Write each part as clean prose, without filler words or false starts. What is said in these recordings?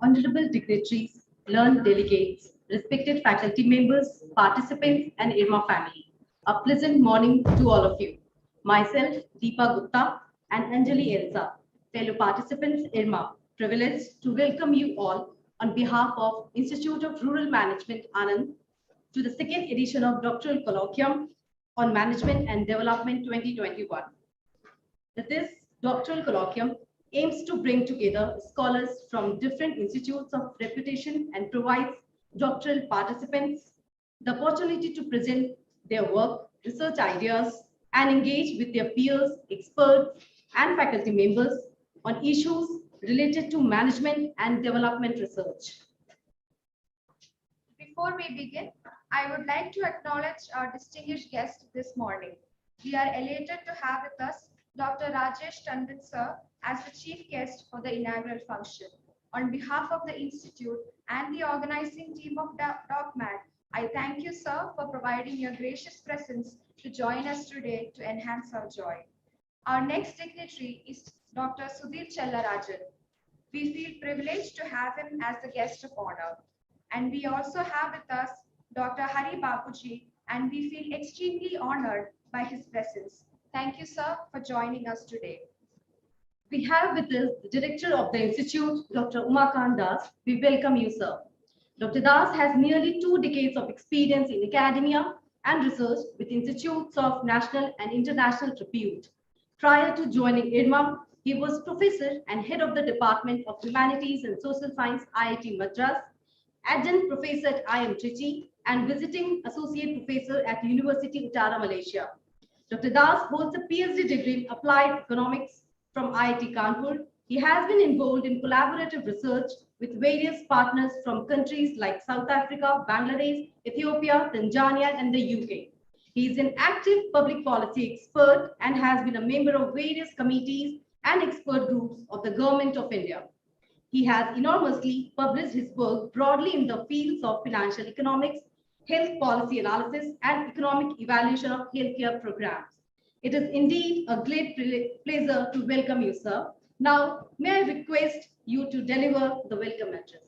honorable dignitaries, learned delegates, respected faculty members, participants, and IRMA family. A pleasant morning to all of you. Myself, Deepa Gupta, and Anjali Elsa, fellow participants, IRMA, privileged to welcome you all on behalf of Institute of Rural Management, Anand, to the second edition of Doctoral Colloquium on Management and Development 2021. This doctoral colloquium aims to bring together scholars from different institutes of reputation and provides doctoral participants the opportunity to present their work, research ideas, and engage with their peers, experts, and faculty members on issues related to management and development research. Before we begin, I would like to acknowledge our distinguished guest this morning. We are elated to have with us Dr. Rajesh Tanjan sir as the chief guest for the inaugural function. On behalf of the Institute and the organizing team of DOCMAD, I thank you, sir, for providing your gracious presence to join us today to enhance our joy. Our next dignitary is Dr. Sudhir Chella Rajan. We feel privileged to have him as the guest of honor. And we also have with us Dr. Hari Babuji, and we feel extremely honored by his presence. Thank you, sir, for joining us today. We have with us the director of the Institute, Dr. Umakant Das. We welcome you, sir. Dr. Das has nearly 2 decades of experience in academia and research with institutes of national and international repute. Prior to joining IRMA, he was professor and head of the Department of Humanities and Social Science, IIT Madras, adjunct professor at IIM Trichy, and visiting associate professor at University Utara, Malaysia. Dr. Das holds a PhD degree in applied economics from IIT Kanpur. He has been involved in collaborative research with various partners from countries like South Africa, Bangladesh, Ethiopia, Tanzania, and the UK. He is an active public policy expert and has been a member of various committees and expert groups of the Government of India. He has enormously published his work broadly in the fields of financial economics, health policy analysis, and economic evaluation of healthcare programs. It is indeed a great pleasure to welcome you, sir. Now, may I request you to deliver the welcome address?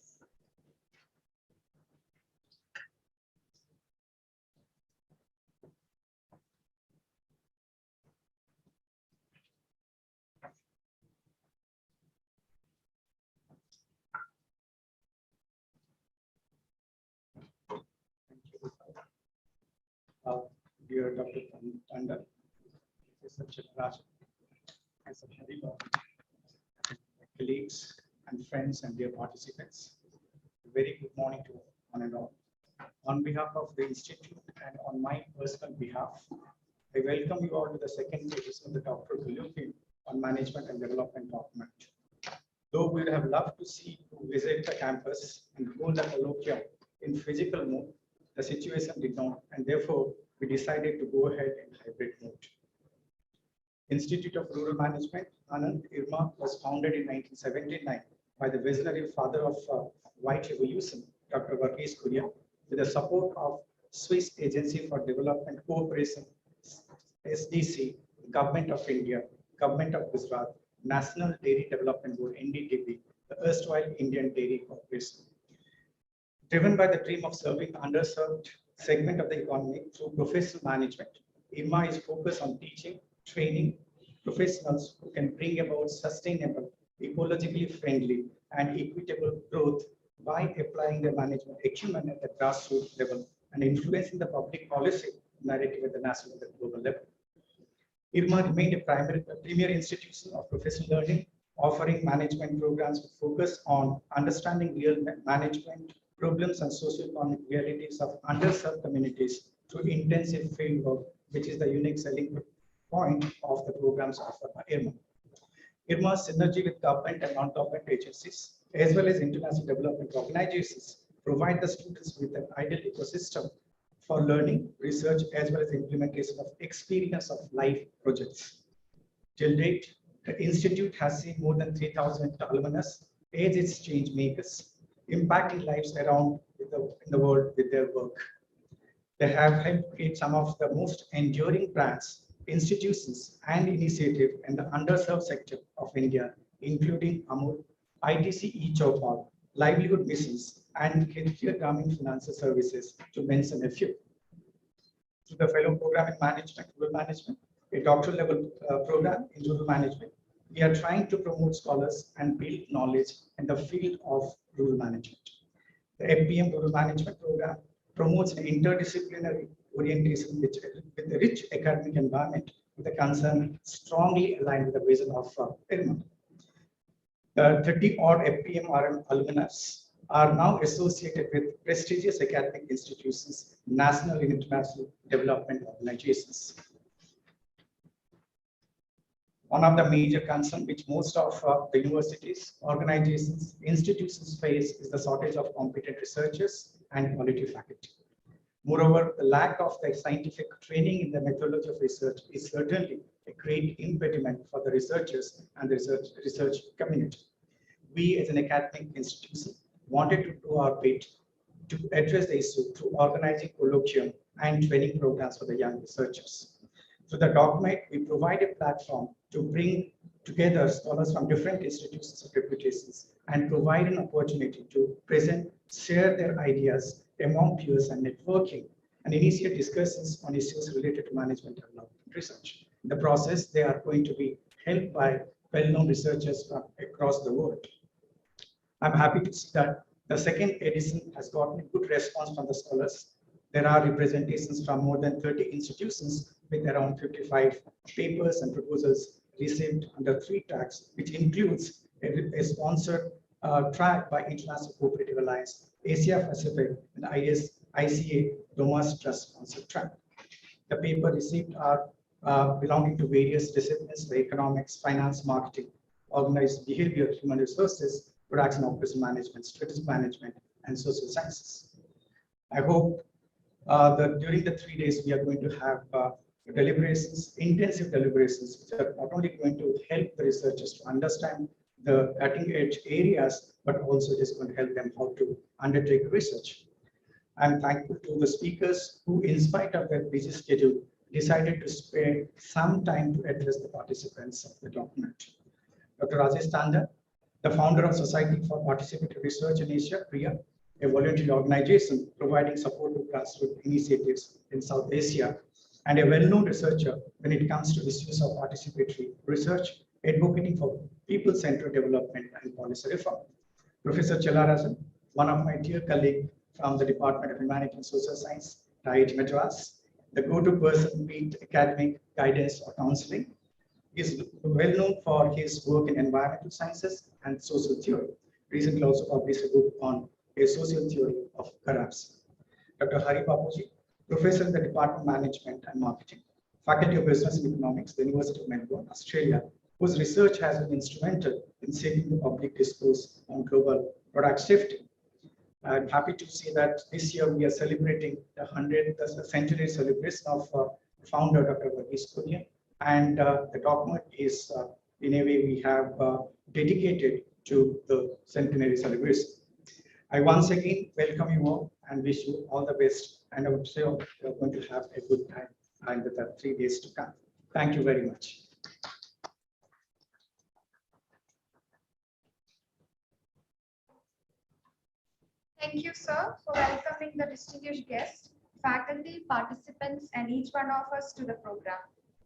Dear Dr. Tanjan, Professor Chella, and colleagues and friends and dear participants, a very good morning to one and all. On behalf of the Institute and on my personal behalf, I welcome you all to the second edition of the Doctoral Colloquium on Management and Development Document. Though we would have loved to see you visit the campus and hold the colloquium in physical mode, the situation did not, and therefore we decided to go ahead in hybrid mode. Institute of Rural Management, Anand, IRMA, was founded in 1979 by the visionary father of White Revolution, Dr. Rajesh Tanjan, with the support of Swiss Agency for Development Cooperation, SDC, Government of India, Government of Gujarat, National Dairy Development Board, NDDB, the erstwhile Indian Dairy Corporation. Driven by the dream of serving the underserved segment of the economy through professional management, IRMA is focused on teaching, training professionals who can bring about sustainable, ecologically friendly, and equitable growth by applying their management acumen at the grassroots level and influencing the public policy narrative at the national and the global level. IRMA remained a premier institution of professional learning, offering management programs with focus on understanding real management problems and socio-economic realities of underserved communities through intensive field work, which is the unique selling point of the programs offered by IRMA. IRMA's synergy with government and non-government agencies, as well as international development organizations, provide the students with an ideal ecosystem for learning, research, as well as implementation of experience of life projects. Till date, the Institute has seen more than 3,000 alumnus as its change makers, impacting lives around in the world with their work. They have helped create some of the most enduring brands, institutions, and initiatives in the underserved sector of India, including Amul, ITC E-Chopal, livelihood missions, and healthcare Gramin Financial Services, to mention a few. Through the fellow program in management, rural management, a doctoral level program in rural management, we are trying to promote scholars and build knowledge in the field of rural management. The FPM Rural Management Program promotes an interdisciplinary orientation with a rich academic environment with a concern strongly aligned with the vision of IRMA. The 30-odd FPM RM alumnus are now associated with prestigious academic institutions, national and international development organizations. One of the major concerns which most of the universities, organizations, institutions face is the shortage of competent researchers and quality faculty. Moreover, the lack of the scientific training in the methodology of research is certainly a great impediment for the researchers and the research community. We as an academic institution wanted to do our bit to address the issue through organizing colloquium and training programs for the young researchers. Through the Docmat, we provide a platform to bring together scholars from different institutions of reputations and provide an opportunity to present, share their ideas among peers and networking, and initiate discussions on issues related to management development research. In the process, they are going to be helped by well-known researchers from across the world. I'm happy to see that the second edition has gotten a good response from the scholars. There are representations from more than 30 institutions with around 55 papers and proposals received under 3 tracks, which includes a sponsored track by International Cooperative Alliance, Asia Pacific, and ICA Domas Trust sponsored track. The paper received are belonging to various disciplines like economics, finance, marketing, organized behavior, human resources, production operation management, strategic management, and social sciences. I hope that during the 3 days we are going to have deliberations, intensive deliberations, which are not only going to help the researchers to understand the cutting edge areas, but also it is going to help them how to undertake research. I'm thankful to the speakers who, in spite of their busy schedule, decided to spare some time to address the participants of the document. Dr. Rajesh Tanjan, the founder of Society for Participatory Research in Asia, PRIA, a voluntary organization providing support to grassroots initiatives in South Asia, and a well-known researcher when it comes to issues of participatory research, advocating for people-centered development and policy reform. Professor Chella Rajan, one of my dear colleagues from the Department of Humanities and Social Science, IIT Madras, the go-to person be it academic, guidance, or counseling, is well known for his work in environmental sciences and social theory. Recently also published a book on a social theory of corruption. Dr. Hari Babuji, professor in the Department of Management and Marketing, Faculty of Business and Economics, the University of Melbourne, Australia, whose research has been instrumental in shaping the public discourse on global product safety. I'm happy to see that this year we are celebrating the 100th centenary celebration of founder Dr. Rajesh Tanjan, and the document is in a way we have dedicated to the centenary celebration. I once again welcome you all and wish you all the best, and I would say you're going to have a good time in the 3 days to come. Thank you very much. Thank you, sir, for welcoming the distinguished guests, faculty, participants, and each one of us to the program.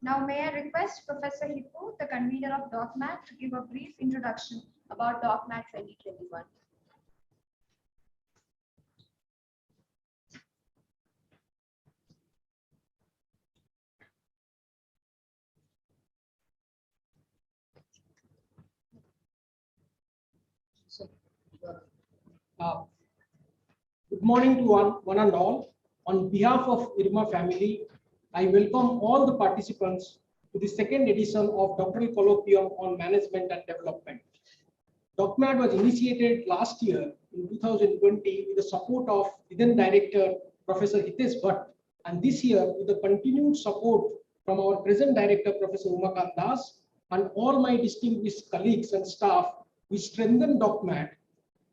Now, may I request Professor Hippo, the convener of Docmat, to give a brief introduction about Docmat 2021. Good morning to one and all. On behalf of IRMA family, I welcome all the participants to the second edition of Doctoral Colloquium on Management and Development. Docmat was initiated last year in 2020 with the support of then Director Professor Hitesh Bhatt, and this year with the continued support from our present Director Professor Umakant Das and all my distinguished colleagues and staff. We strengthen Docmat.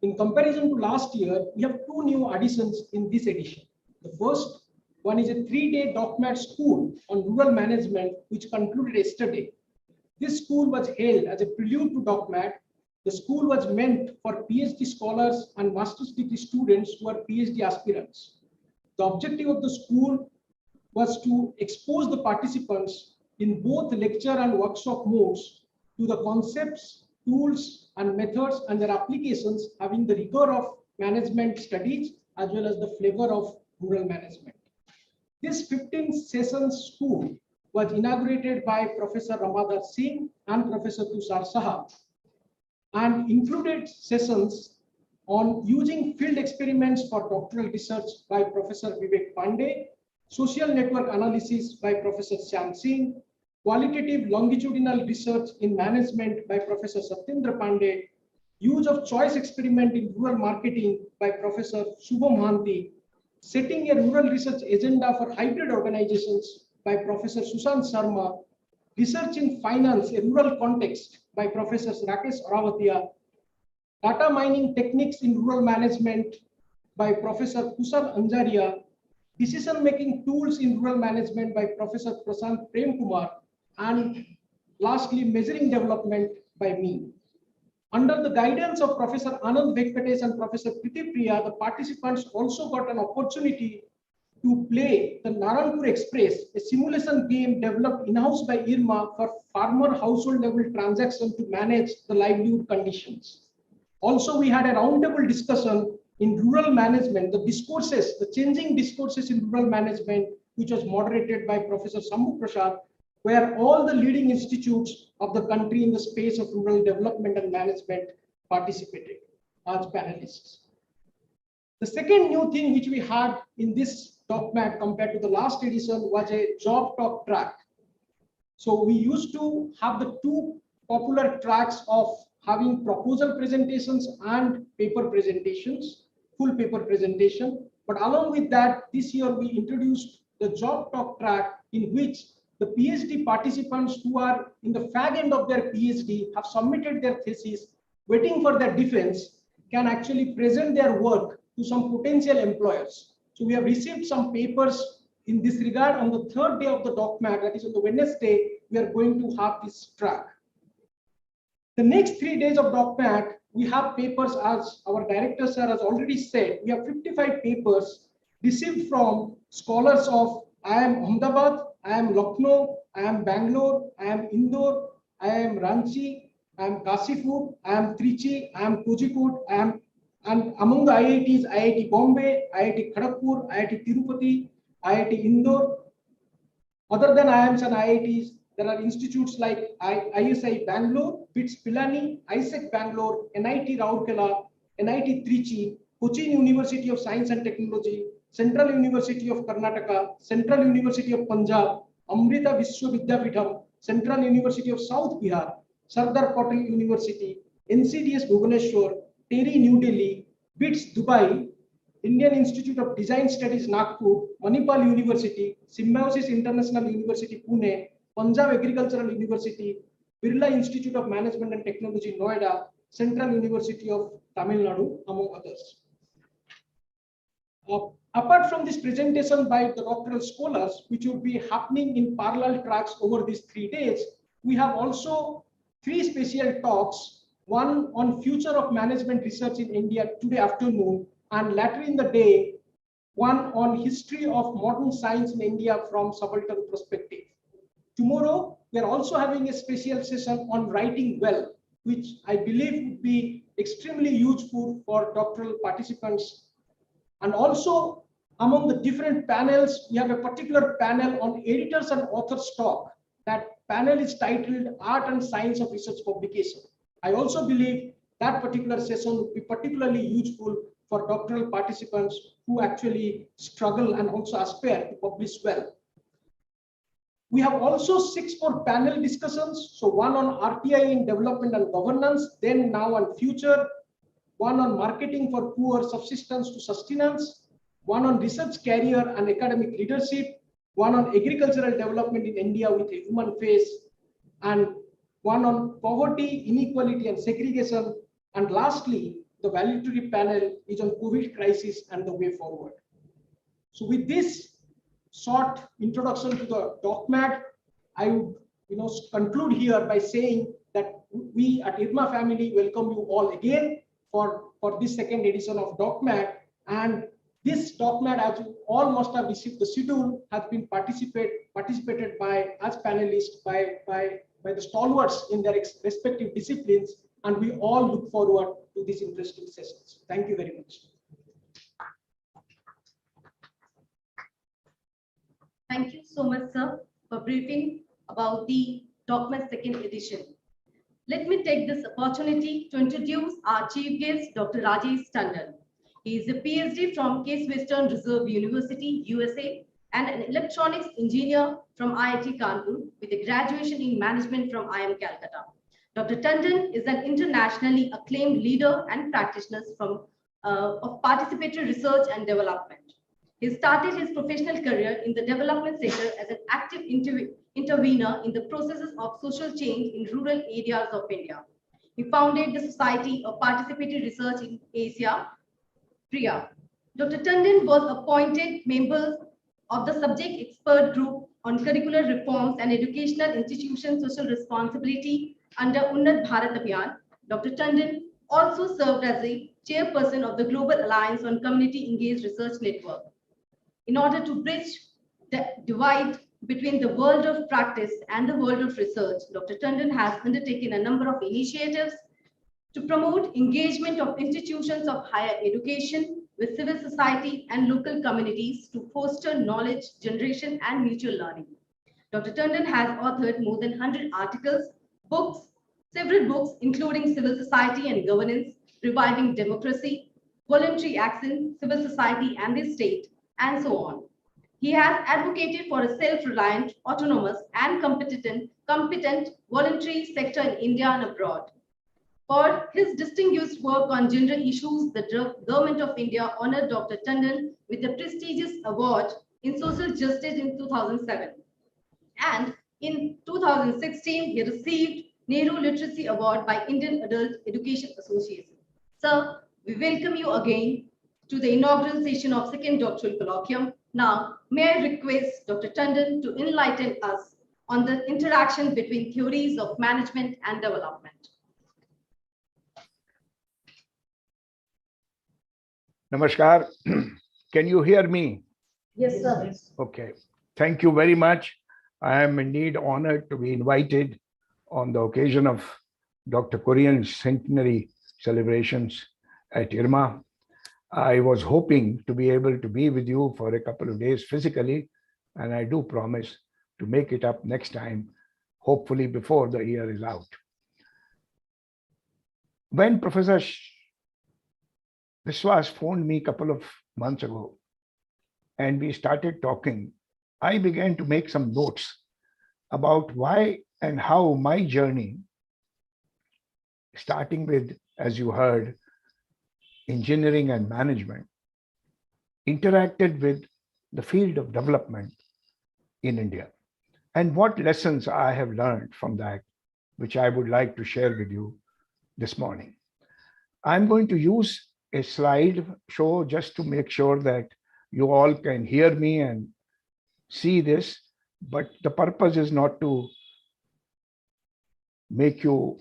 In comparison to last year, we have 2 new additions in this edition. The first one is a 3-day Docmat school on rural management, which concluded yesterday. This school was held as a prelude to Docmat The school was meant for PhD scholars and master's degree students who are PhD aspirants. The objective of the school was to expose the participants in both lecture and workshop modes to the concepts, tools, and methods and their applications having the rigor of management studies as well as the flavor of rural management. This 15 sessions school was inaugurated by Professor Ramadar Singh and Professor Tushar Saha and included sessions on using field experiments for doctoral research by Professor Vivek Pandey, social network analysis by Professor Shyam Singh, qualitative longitudinal research in management by Professor Satyendra Pandey, use of choice experiment in rural marketing by Professor Shubham Mohanty, setting a rural research agenda for hybrid organizations by Professor Sushant Sharma, research in finance, a rural context by Professors Rakesh Aravatia, data mining techniques in rural management by Professor Kusal Anjaria, decision-making tools in rural management by Professor Prasant Premkumar, and lastly, measuring development by me. Under the guidance of Professor Anand Venkatesh and Professor Priti Priya, the participants also got an opportunity to play the Naranpur Express, a simulation game developed in-house by IRMA for farmer household level transactions to manage the livelihood conditions. Also, we had a roundtable discussion in rural management, the discourses, the changing discourses in rural management, which was moderated by Professor Sambhu Prasad, where all the leading institutes of the country in the space of rural development and management participated as panelists. The second new thing which we had in this Docmat compared to the last edition was a job talk track. So we used to have the two popular tracks of having proposal presentations and paper presentations, full paper presentation. But along with that, this year we introduced the job talk track in which the PhD participants who are in the fag end of their PhD have submitted their thesis, waiting for their defense, can actually present their work to some potential employers. So we have received some papers in this regard. On the third day of the Docmat, that is on the Wednesday, we are going to have this track. The next 3 days of Docmat, we have papers, as our director sir has already said. We have 55 papers received from scholars of I am Ahmedabad, I am Lucknow, I am Bangalore, I am Indore, I am Ranchi, I am Kasipur, I am Trichy, I am Kozhikode, and among the IITs, IIT Bombay, IIT Kharagpur, IIT Tirupati, IIT Indore. Other than IIMs and IITs, there are institutes like ISI Bangalore, BITS Pilani, ISEC Bangalore, NIT Rourkela, NIT Trichy, Cochin University of Science and Technology, Central University of Karnataka, Central University of Punjab, Amrita Vishwa Vidyapitham, Central University of South Bihar, Sardar Patel University, NCDS Bhubaneswar, TERI New Delhi, BITS Dubai, Indian Institute of Design Studies Nagpur, Manipal University, Symbiosis International University Pune, Punjab Agricultural University, Birla Institute of Management and Technology Noida, Central University of Tamil Nadu, among others. Apart from this presentation by the doctoral scholars, which will be happening in parallel tracks over these 3 days, we have also 3 special talks, one on future of management research in India today afternoon, and later in the day, one on history of modern science in India from subaltern perspective. Tomorrow, we are also having a special session on writing well, which I believe would be extremely useful for doctoral participants. And also, among the different panels, we have a particular panel on editors and authors talk. That panel is titled Art and Science of Research Publication. I also believe that particular session would be particularly useful for doctoral participants who actually struggle and also aspire to publish well. We have also 6 more panel discussions. So one on RTI in development and governance, then now on future, one on marketing for poor subsistence to sustenance, one on research career and academic leadership, one on agricultural development in India with a human face, and one on poverty, inequality and segregation, and lastly, the valedictory panel is on COVID crisis and the way forward. So with this short introduction to the Docmat, I would conclude here by saying that we at IRMA family welcome you all again for this second edition of DOCMAD. And this DOCMAD, as you all must have received the schedule, has been participated by as panelists by the stalwarts in their respective disciplines, and we all look forward to these interesting sessions. Thank you very much. Thank you so much, sir, for briefing about the DOCMAT second edition. Let me take this opportunity to introduce our chief guest, Dr. Rajesh Tanjan. He is a PhD from Case Western Reserve University, USA, and an electronics engineer from IIT Kanpur with a graduation in management from IIM Calcutta. Dr. Tanjan is an internationally acclaimed leader and practitioner of participatory research and development. He started his professional career in the development sector as an active intervener in the processes of social change in rural areas of India. He founded the Society of Participatory Research in Asia, PRIA. Dr. Tanjan was appointed member of the subject expert group on curricular reforms and educational institution social responsibility under Unnat Bharat Abhiyan. Dr. Tanjan also served as a chairperson of the Global Alliance on Community Engaged Research Network. In order to bridge the divide between the world of practice and the world of research, Dr. Tanjan has undertaken a number of initiatives to promote engagement of institutions of higher education with civil society and local communities to foster knowledge generation and mutual learning. Dr. Tanjan has authored more than 100 articles, books, several books including Civil Society and Governance, Reviving Democracy, Voluntary Action, Civil Society and the State, and so on. He has advocated for a self-reliant, autonomous, and competent voluntary sector in India and abroad. For his distinguished work on gender issues, the Government of India honored Dr. Tanjan with the prestigious award in social justice in 2007. And in 2016, he received Nehru Literacy Award by Indian Adult Education Association. Sir, we welcome you again to the inaugural session of second doctoral colloquium. Now, may I request Dr. Tanjan to enlighten us on the interaction between theories of management and development. Namaskar. Can you hear me? Yes, sir. Okay. Thank you very much. I am indeed honored to be invited on the occasion of Dr. Kurian's centenary celebrations at IRMA. I was hoping to be able to be with you for a couple of days physically, and I do promise to make it up next time, hopefully before the year is out. When Professor Biswas phoned me a couple of months ago, and we started talking, I began to make some notes about why and how my journey, starting with, as you heard, engineering and management, interacted with the field of development in India, and what lessons I have learned from that, which I would like to share with you this morning. I'm going to use a slide show just to make sure that you all can hear me and see this, but the purpose is not to make you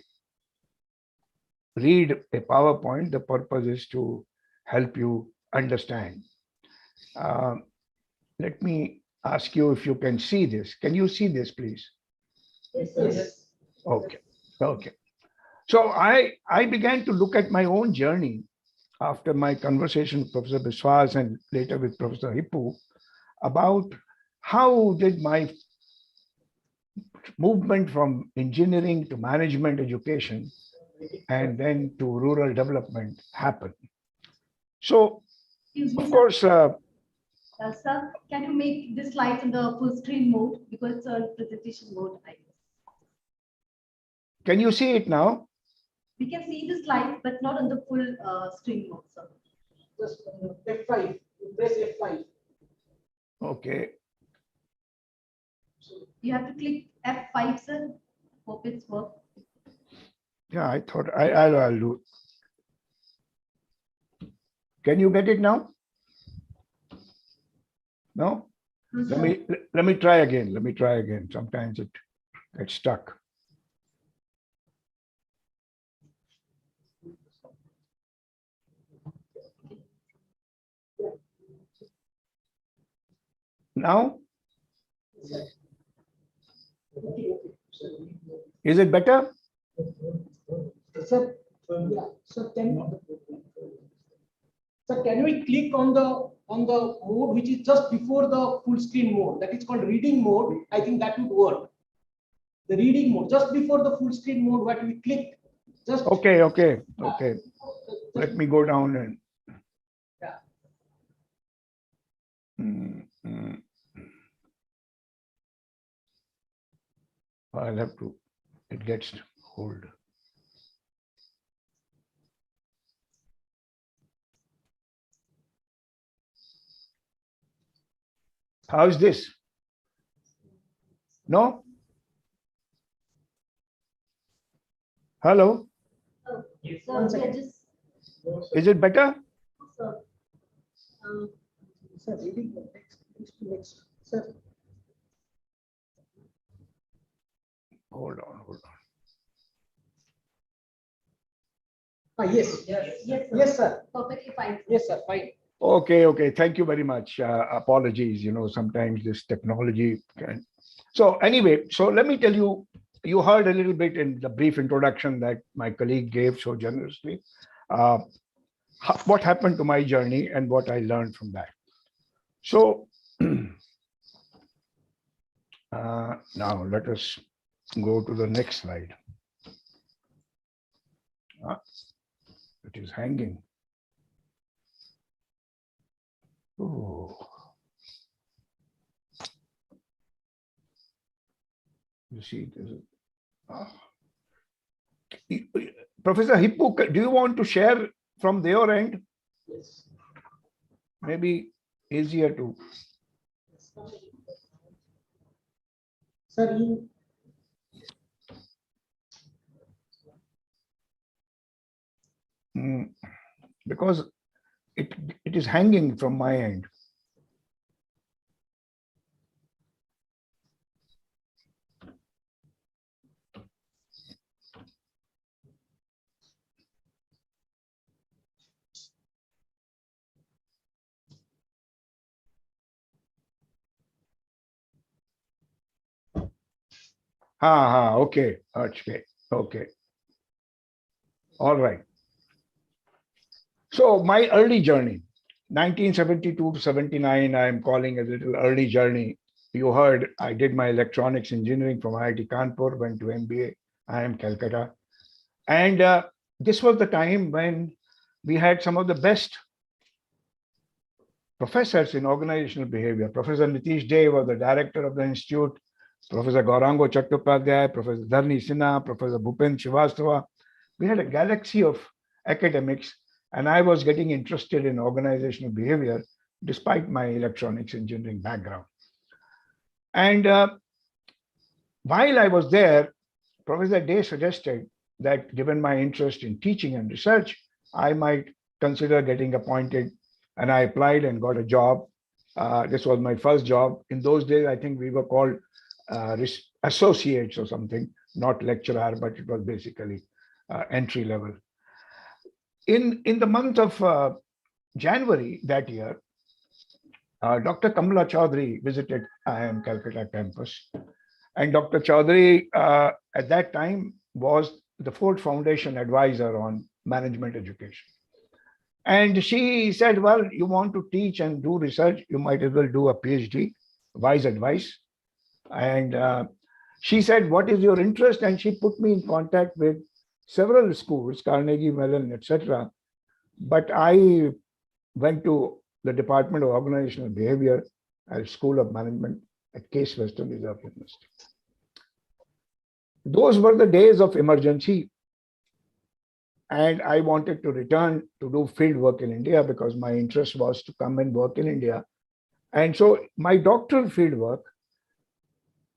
read a PowerPoint. The purpose is to help you understand. Let me ask you if you can see this. Can you see this, please? Yes. Okay. Okay. So I began to look at my own journey after my conversation with Professor Biswas and later with Professor Hippu about how did my movement from engineering to management education and then to rural development happen. So, Excuse me, of sir. course, Sir, can you make this slide in the full screen mode because it's on presentation mode, I guess. can you see it now? We can see the slides, but not on the full screen mode, sir. Just F5, press F5. Okay. You have to click F5, sir. Hope it's work. Yeah, I thought I'll do. Can you get it now? No? No, Let sir. me try again. Let me try again. Sometimes it gets stuck. Now, is it better? Sir, yeah. So can we click on the mode which is just before the full screen mode? That is called reading mode. I think that would work. The reading mode just before the full screen mode. What we click. Just Okay. Let me go down and. Yeah. I'll have to. It gets hold. How is this? No? Hello? Oh, sir, we are just, Is it better? sir. Sir, reading mode. Next. Sir. Hold on. Yes. Yes, sir. Yes, sir. Perfectly fine. Yes, sir. Fine. Okay. Thank you very much. Apologies. Sometimes this technology can. So anyway, so let me tell you, you heard a little bit in the brief introduction that my colleague gave so generously, what happened to my journey and what I learned from that. So now let us go to the next slide. It is hanging. Oh. You see, Professor Hippo, do you want to share from their end? Yes. Maybe easier to. Sir, you. Because it is hanging from my end. Okay. All right. So my early journey, 1972 to 79, I'm calling a little early journey. You heard I did my electronics engineering from IIT Kanpur, went to MBA, IIM Calcutta. And this was the time when we had some of the best professors in organizational behavior. Professor Nitish Dey was the director of the institute, Professor Gaurango Chattopadhyay, Professor Dharni Sinha, Professor Bhupen Srivastava. We had a galaxy of academics, and I was getting interested in organizational behavior despite my electronics engineering background. And while I was there, Professor Dey suggested that given my interest in teaching and research, I might consider getting appointed, and I applied and got a job. This was my first job. In those days, I think we were called associates or something, not lecturer, but it was basically entry level. In the month of January that year, Dr. Kamala Chaudhary visited IIM Calcutta campus. And Dr. Chaudhary at that time was the Ford Foundation advisor on management education. And she said, well, you want to teach and do research, you might as well do a PhD, wise advice. And she said, what is your interest? And she put me in contact with several schools, Carnegie Mellon, etc. But I went to the Department of Organizational Behavior at School of Management at Case Western Reserve University. Those were the days of emergency. And I wanted to return to do field work in India because my interest was to come and work in India. And so my doctoral field work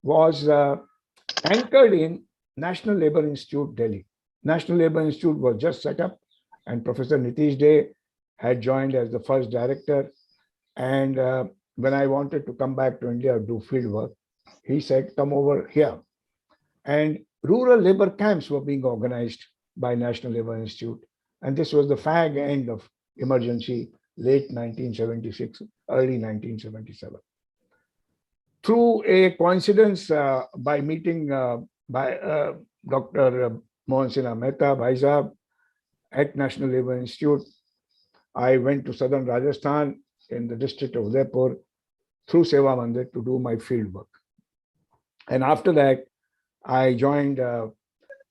was anchored in National Labour Institute, Delhi. National Labour Institute was just set up, and Professor Nitish Dey had joined as the first director. And when I wanted to come back to India to do field work, he said, come over here. And rural labor camps were being organized by National Labour Institute. And this was the fag end of emergency, late 1976, early 1977. through a coincidence by meeting by Dr. Mohan Sinha Mehta, Bhai Sahab, at National Labour Institute, I went to southern Rajasthan in the district of Udaipur through Seva Mandir to do my field work. And after that, I joined,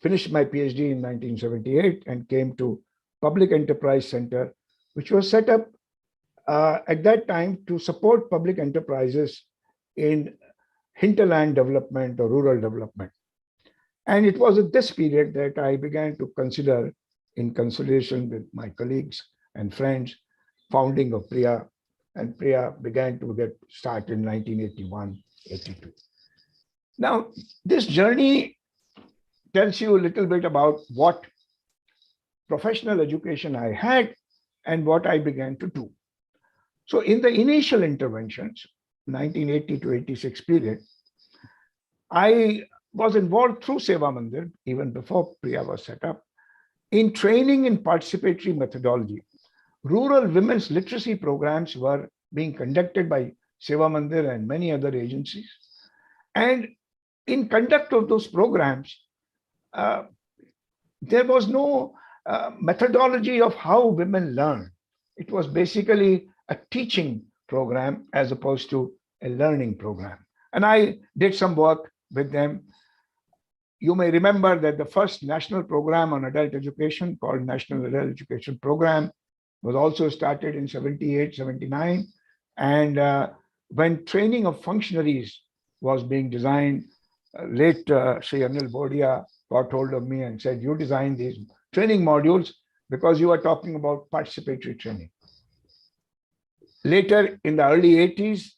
finished my PhD in 1978 and came to Public Enterprise Center, which was set up at that time to support public enterprises in hinterland development or rural development. And it was at this period that I began to consider, in consultation with my colleagues and friends, founding of PRIA, and PRIA began to get started in 1981-82. Now, this journey tells you a little bit about what professional education I had and what I began to do. So in the initial interventions, 1980 to 86 period, I was involved through Seva Mandir, even before PRIA was set up, in training in participatory methodology. Rural women's literacy programs were being conducted by Seva Mandir and many other agencies. And in conduct of those programs, there was no methodology of how women learn. It was basically a teaching program as opposed to a learning program. And I did some work with them. You may remember that the first national program on adult education called National Adult Education Program was also started in 78, 79. And when training of functionaries was being designed, late Sri Anil Bodia got hold of me and said, you design these training modules because you are talking about participatory training. Later in the early 80s,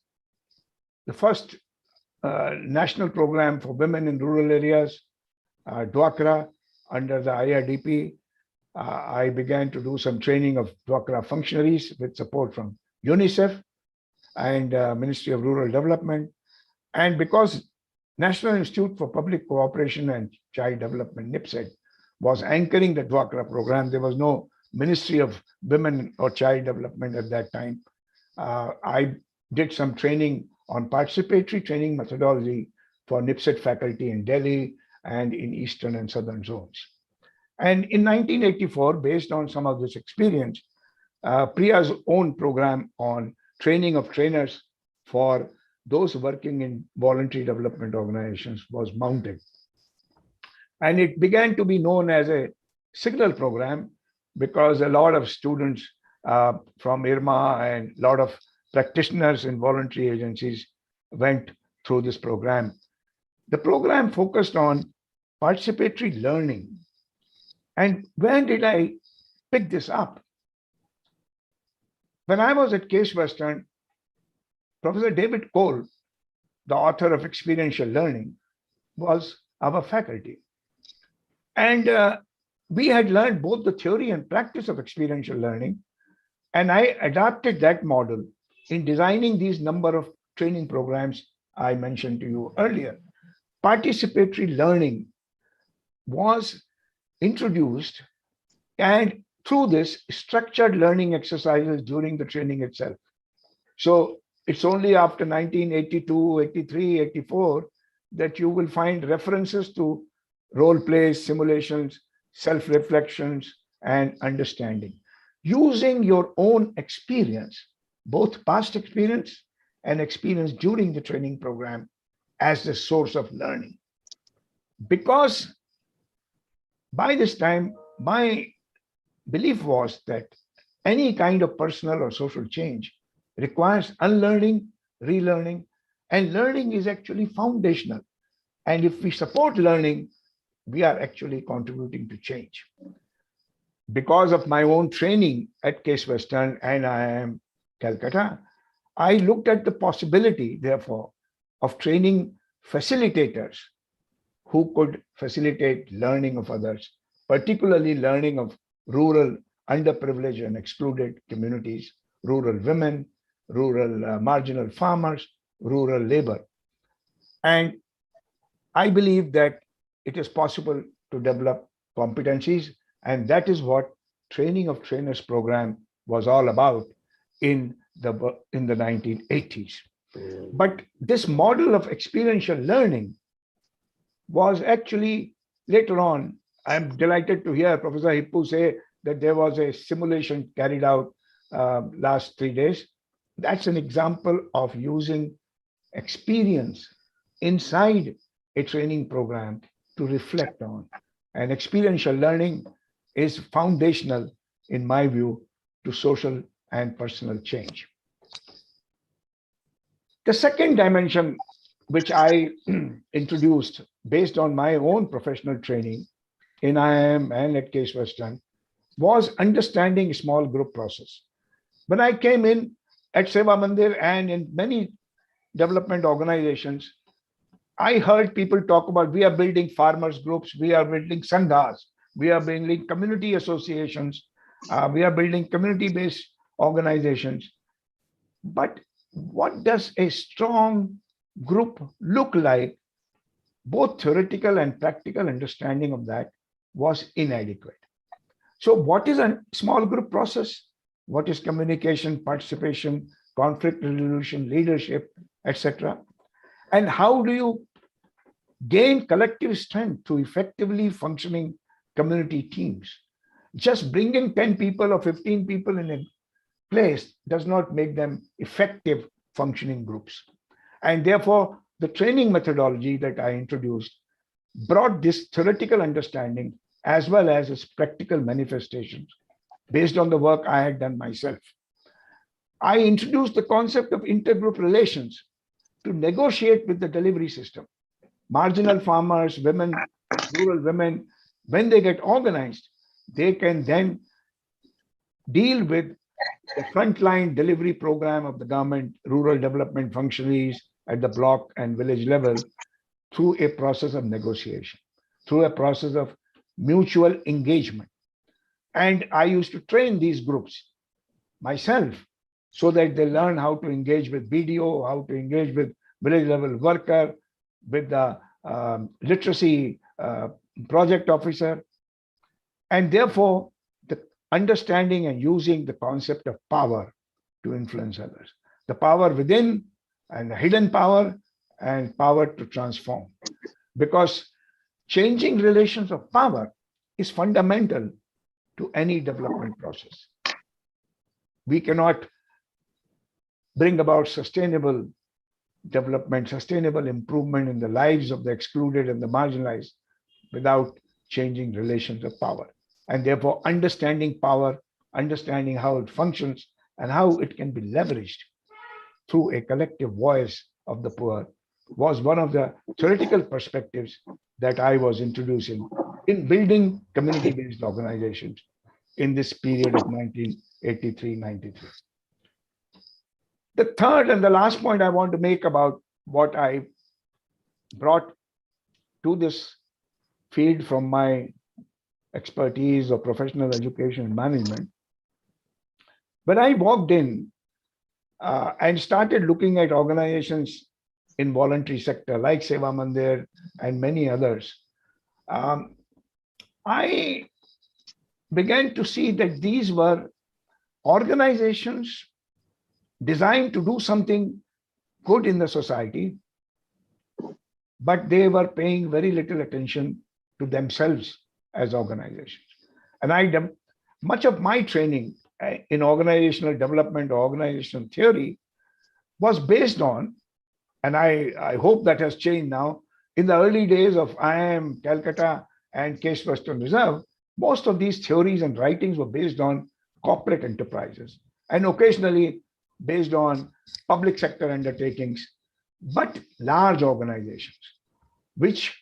the first national program for women in rural areas, DOCMAD, under the IRDP, I began to do some training of DOCMAD functionaries with support from UNICEF and Ministry of Rural Development. And because National Institute for Public Cooperation and Child Development, NIPSED, was anchoring the DOCMAD program, there was no Ministry of Women or Child Development at that time. I did some training on participatory training methodology for NIPSED faculty in Delhi and in Eastern and Southern zones. And in 1984, based on some of this experience, PRIA's own program on training of trainers for those working in voluntary development organizations was mounted. And it began to be known as a signal program because a lot of students from IRMA and a lot of practitioners in voluntary agencies went through this program. The program focused on participatory learning. And when did I pick this up? When I was at Case Western, Professor David Cole, the author of Experiential Learning, was our faculty. And we had learned both the theory and practice of experiential learning. And I adapted that model in designing these number of training programs I mentioned to you earlier. Participatory learning was introduced, and through this, structured learning exercises during the training itself. So it's only after 1982, 83, 84 that you will find references to role plays, simulations, self-reflections, and understanding. Using your own experience, both past experience and experience during the training program as the source of learning. Because by this time, my belief was that any kind of personal or social change requires unlearning, relearning, and learning is actually foundational. And if we support learning, we are actually contributing to change. Because of my own training at Case Western and IIM Calcutta, I looked at the possibility, therefore, of training facilitators who could facilitate learning of others, particularly learning of rural, underprivileged and excluded communities, rural women, rural marginal farmers, rural labor. And I believe that it is possible to develop competencies, and that is what Training of Trainers program was all about in the 1980s. But this model of experiential learning was actually later on, I'm delighted to hear Professor Hippu say that there was a simulation carried out last 3 days. That's an example of using experience inside a training program to reflect on. And experiential learning is foundational, in my view, to social and personal change. The second dimension, which I introduced based on my own professional training in IIM and at Case Western, was understanding small group process. When I came in at Seva Mandir and in many development organizations, I heard people talk about, we are building farmers groups, we are building sanghas, we are building community associations, we are building community-based organizations. But what does a strong group look like? Both theoretical and practical understanding of that was inadequate. So what is a small group process? What is communication, participation, conflict resolution, leadership, etc.? And how do you gain collective strength through effectively functioning community teams? Just bringing 10 people or 15 people in a place does not make them effective functioning groups. And therefore, the training methodology that I introduced brought this theoretical understanding as well as its practical manifestations based on the work I had done myself. I introduced the concept of intergroup relations to negotiate with the delivery system. Marginal farmers, women, rural women, when they get organized, they can then deal with the frontline delivery program of the government, rural development functionaries at the block and village level through a process of negotiation, through a process of mutual engagement. And I used to train these groups myself so that they learn how to engage with BDO, how to engage with village level worker, with the literacy project officer. And therefore, the understanding and using the concept of power to influence others, the power within and the hidden power and power to transform. Because changing relations of power is fundamental to any development process. We cannot bring about sustainable development, sustainable improvement in the lives of the excluded and the marginalized without changing relations of power. And therefore, understanding power, understanding how it functions and how it can be leveraged through a collective voice of the poor was one of the theoretical perspectives that I was introducing in building community-based organizations in this period of 1983-93. The third and the last point I want to make about what I brought to this field from my expertise of professional education and management. When I walked in and started looking at organizations in voluntary sector like Seva Mandir and many others, I began to see that these were organizations designed to do something good in the society, but they were paying very little attention to themselves as organizations. And much of my training in organizational development or organizational theory was based on, and I hope that has changed now, in the early days of IIM, Calcutta and Case Western Reserve, most of these theories and writings were based on corporate enterprises and occasionally based on public sector undertakings, but large organizations, which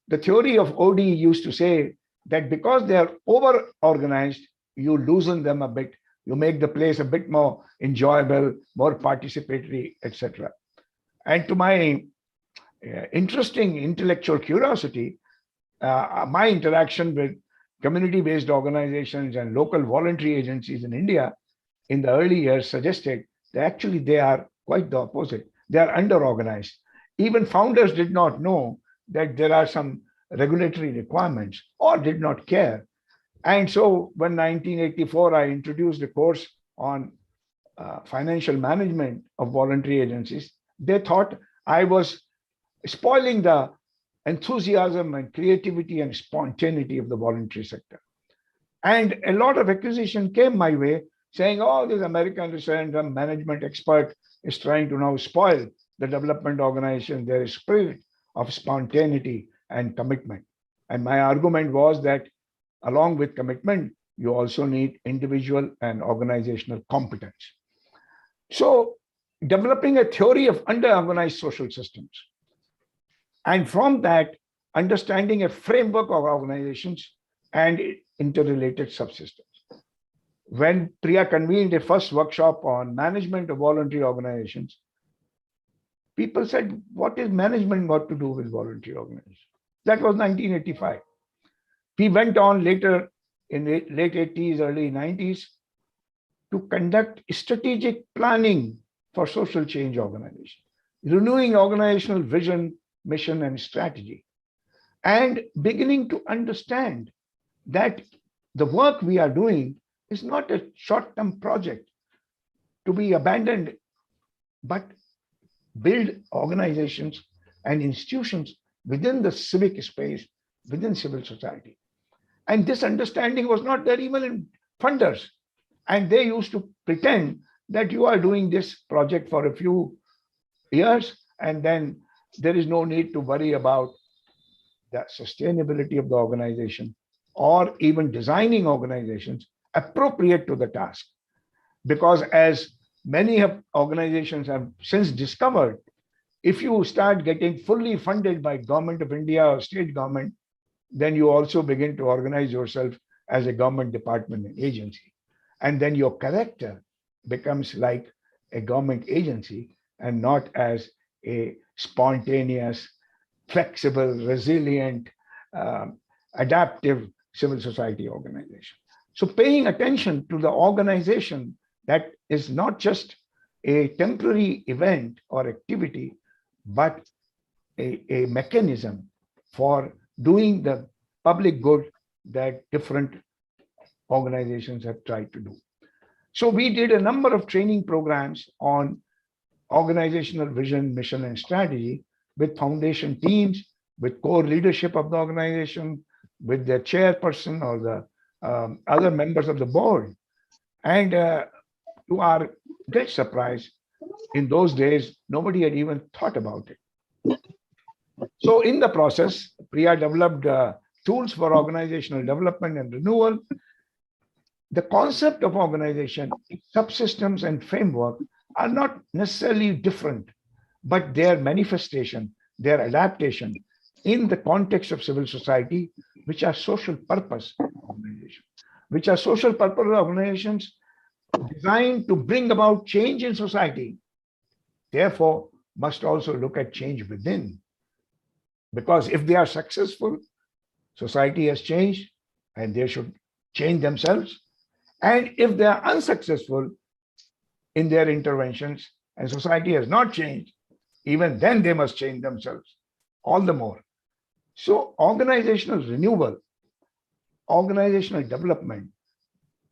the theory of OD used to say that because they are over-organized, you loosen them a bit, you make the place a bit more enjoyable, more participatory, etc. And to my interesting intellectual curiosity, my interaction with community-based organizations and local voluntary agencies in India in the early years suggested that actually they are quite the opposite. They are under-organized. Even founders did not know that there are some regulatory requirements or did not care. And so when 1984, I introduced a course on financial management of voluntary agencies, they thought I was spoiling the enthusiasm and creativity and spontaneity of the voluntary sector. And a lot of accusation came my way saying, oh, this American research and management expert is trying to now spoil the development organization, their spirit of spontaneity and commitment. And my argument was that along with commitment, you also need individual and organizational competence. So developing a theory of under-organized social systems. And from that, understanding a framework of organizations and interrelated subsystems. When Priya convened a first workshop on management of voluntary organizations, people said, what is management got to do with voluntary organizations? That was 1985. We went on later in the late 80s, early 90s to conduct strategic planning for social change organizations, renewing organizational vision, mission, and strategy, and beginning to understand that the work we are doing is not a short-term project to be abandoned, but build organizations and institutions within the civic space, within civil society. And this understanding was not there even in funders. And they used to pretend that you are doing this project for a few years, and then there is no need to worry about the sustainability of the organization or even designing organizations appropriate to the task. Because as many organizations have since discovered, if you start getting fully funded by Government of India or state government, then you also begin to organize yourself as a government department and agency. And then your character becomes like a government agency and not as a spontaneous, flexible, resilient, adaptive civil society organization. So paying attention to the organization that is not just a temporary event or activity, but a mechanism for doing the public good that different organizations have tried to do. So we did a number of training programs on organizational vision, mission, and strategy with foundation teams, with core leadership of the organization, with the chairperson or the other members of the board. And to our great surprise, in those days, nobody had even thought about it. So in the process, Priya developed tools for organizational development and renewal. The concept of organization, subsystems, and framework are not necessarily different, but their manifestation, their adaptation in the context of civil society, which are social purpose organizations, which are social purpose organizations designed to bring about change in society, therefore must also look at change within. Because if they are successful, society has changed and they should change themselves. And if they are unsuccessful in their interventions and society has not changed, even then they must change themselves all the more. So organizational renewal, organizational development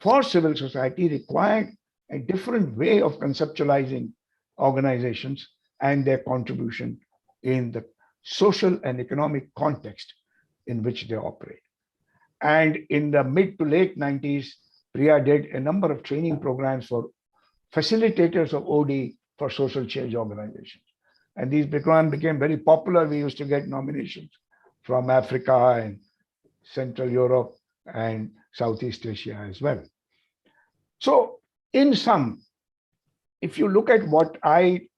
for civil society required a different way of conceptualizing organizations and their contribution in the social and economic context in which they operate. And in the mid to late 90s, Priya did a number of training programs for facilitators of OD for social change organizations. And these programs became very popular. We used to get nominations from Africa and Central Europe and Southeast Asia as well. So in sum, if you look at what I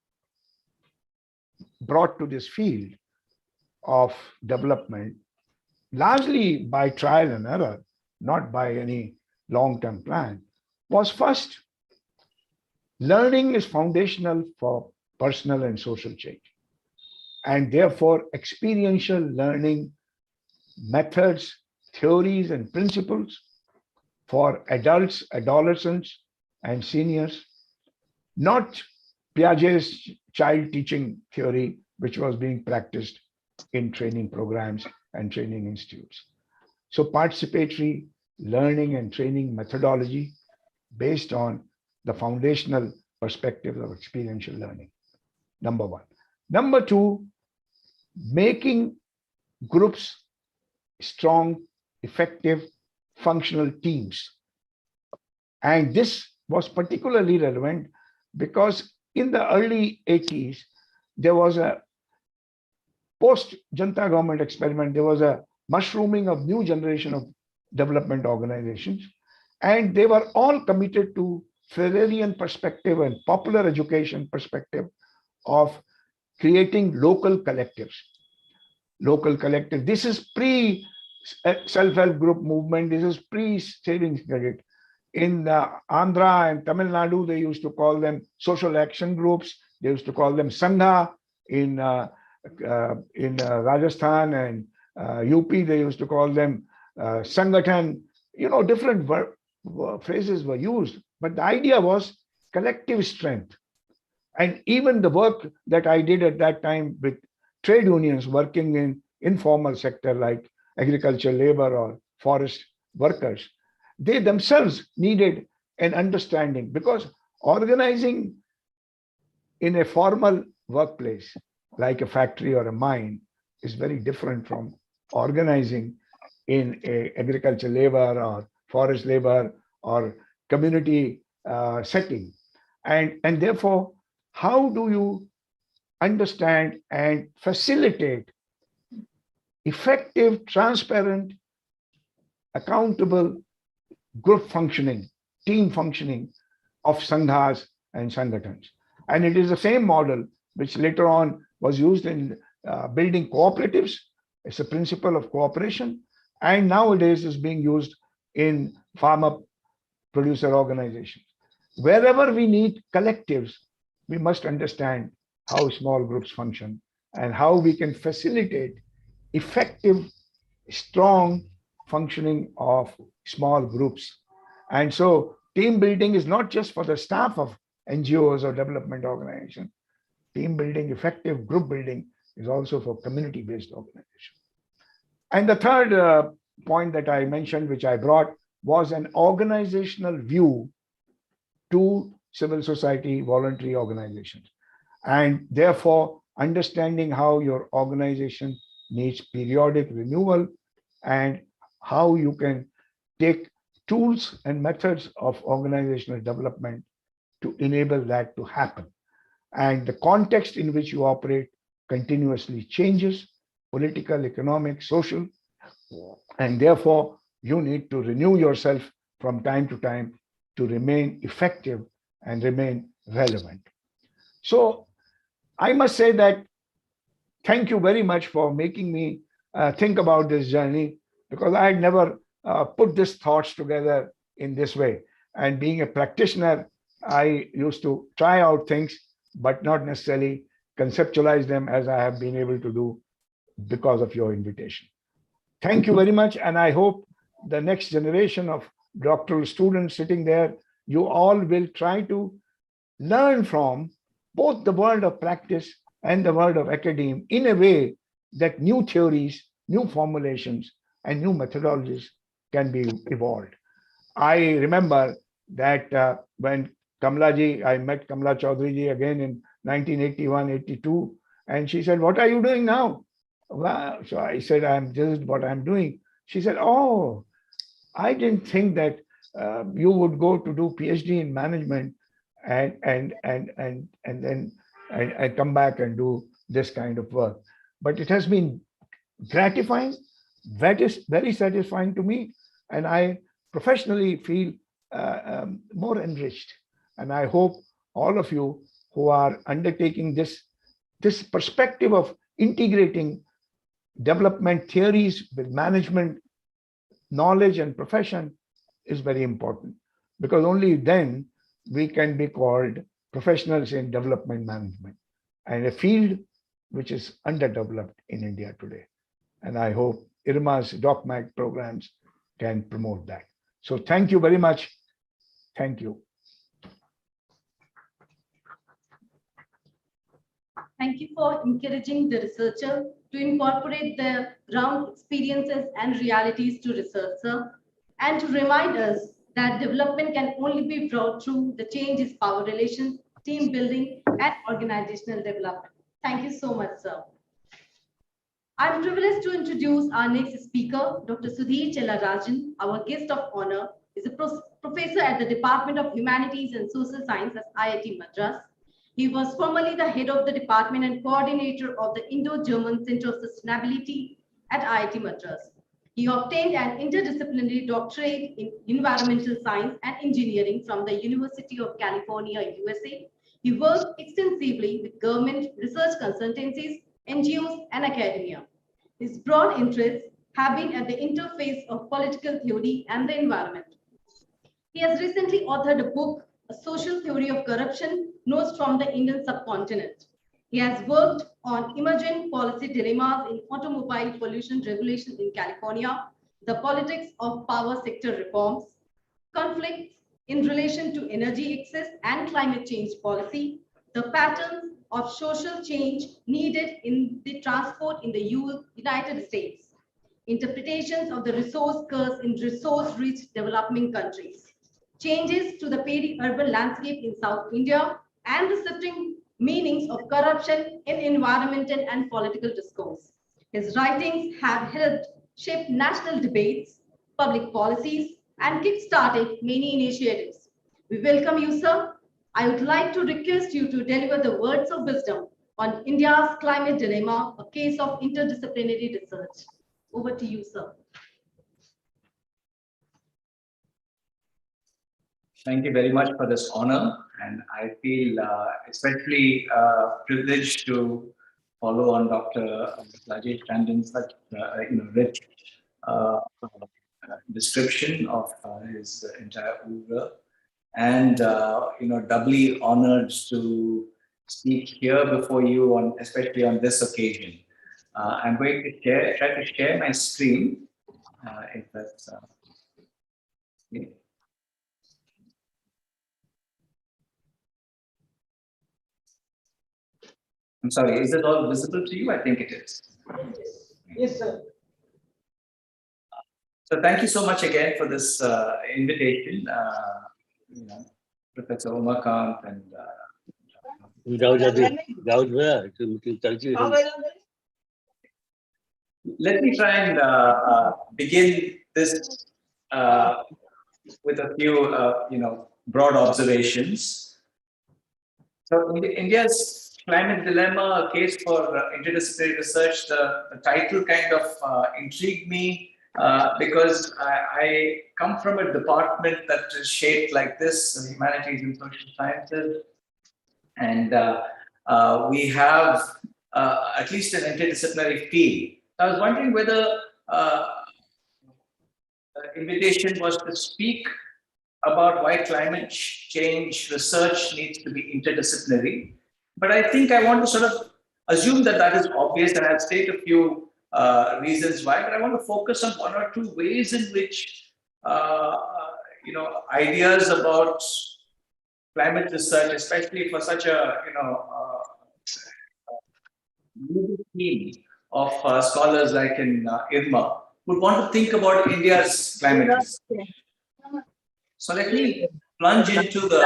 brought to this field of development, largely by trial and error, not by any long-term plan, was first, learning is foundational for personal and social change. And therefore, experiential learning methods, theories, and principles for adults, adolescents, and seniors, not Piaget's child teaching theory, which was being practiced in training programs and training institutes. So participatory learning and training methodology based on the foundational perspective of experiential learning. number one. Number two, making groups strong, effective, functional teams. And this was particularly relevant because in the early 80s, there was a post-Janta government experiment, there was a mushrooming of new generation of development organizations, and they were all committed to Ferrerian perspective and popular education perspective of creating local collectives. Local collective. This is pre-self-help group movement. This is pre-savings credit. In Andhra and Tamil Nadu, they used to call them social action groups. They used to call them Sangha. In Rajasthan and UP, they used to call them Sangathan. You know, different phrases were used, but the idea was collective strength. And even the work that I did at that time with trade unions working in informal sector like agriculture, labor, or forest workers, they themselves needed an understanding, because organizing in a formal workplace like a factory or a mine is very different from organizing in a agriculture labor or forest labor or community setting. And therefore, how do you understand and facilitate effective, transparent, accountable group functioning, team functioning of sanghas and sangatans? And it is the same model which later on was used in building cooperatives. It's a principle of cooperation, and nowadays is being used in farmer producer organizations. Wherever we need collectives, we must understand how small groups function and how we can facilitate effective, strong functioning of small groups. And so team building is not just for the staff of NGOs or development organizations. Team building, effective group building is also for community-based organizations. And the third point that I mentioned, which I brought, was an organizational view to civil society voluntary organizations. And therefore, understanding how your organization needs periodic renewal and how you can take tools and methods of organizational development to enable that to happen. And the context in which you operate continuously changes, political, economic, social, and therefore you need to renew yourself from time to time to remain effective and remain relevant. So I must say that thank you very much for making me think about this journey, because I had never put these thoughts together in this way. And being a practitioner, I used to try out things, but not necessarily conceptualize them as I have been able to do because of your invitation. Thank you very much. And I hope the next generation of doctoral students sitting there, you all will try to learn from both the world of practice and the world of academia in a way that new theories, new formulations, and new methodologies can be evolved. I remember that when Kamlaji, I met Kamla Chaudhary again in 1981-82, and she said, "What are you doing now?" Well, so I said, "I'm just what I'm doing." She said, "Oh, I didn't think that you would go to do PhD in management and then I come back and do this kind of work." But it has been gratifying, that is very satisfying to me, and I professionally feel more enriched. And I hope all of you who are undertaking this perspective of integrating development theories with management knowledge and profession is very important, because only then we can be called professionals in development management, and a field which is underdeveloped in India today. And I hope IRMA's DOCMAD programs can promote that. So thank you very much. Thank you. Thank you for encouraging the researcher to incorporate their ground experiences and realities to research, sir, and to remind us that development can only be brought through the change in power relations team building, and organizational development. Thank you so much, sir. I'm privileged to introduce our next speaker, Dr. Sudhir Chella Rajan. Our guest of honor is a professor at the Department of Humanities and Social Science at IIT Madras. He was formerly the head of the department and coordinator of the Indo-German Center of Sustainability at IIT Madras. He obtained an interdisciplinary doctorate in environmental science and engineering from the University of California, USA. He worked extensively with government, research consultancies, NGOs, and academia. His broad interests have been at the interface of political theory and the environment. He has recently authored a book, A Social Theory of Corruption, Notes from the Indian Subcontinent. He has worked on emerging policy dilemmas in automobile pollution regulations in California, the politics of power sector reforms, conflicts in relation to energy access and climate change policy, the patterns of social change needed in the transport in the United States, interpretations of the resource curse in resource-rich developing countries, changes to the peri-urban landscape in South India, and the shifting meanings of corruption in environmental and political discourse. His writings have helped shape national debates, public policies, and kick-started many initiatives. We welcome you, sir. I would like to request you to deliver the words of wisdom on India's climate dilemma, a case of interdisciplinary research. Over to you, sir. Thank you very much for this honor, and I feel especially privileged to follow on Dr. Rajesh Tanjan's such rich description of his entire oeuvre, and doubly honored to speak here before you on, especially on this occasion. I'm going to try to share my screen, if that's okay. I'm sorry, is it all visible to you? I think it is. Yes, sir. So thank you so much again for this invitation, Professor Umakant and let me try and begin this with a few, broad observations. So India's climate dilemma, a case for interdisciplinary research, the title kind of intrigued me because I come from a department that is shaped like this, humanities and social sciences. And we have at least an interdisciplinary field. I was wondering whether the invitation was to speak about why climate change research needs to be interdisciplinary. But I think I want to sort of assume that that is obvious, and I'll state a few reasons why. But I want to focus on one or two ways in which ideas about climate research, especially for such a team of scholars like in IRMA, would want to think about India's climate research. So let me plunge into the.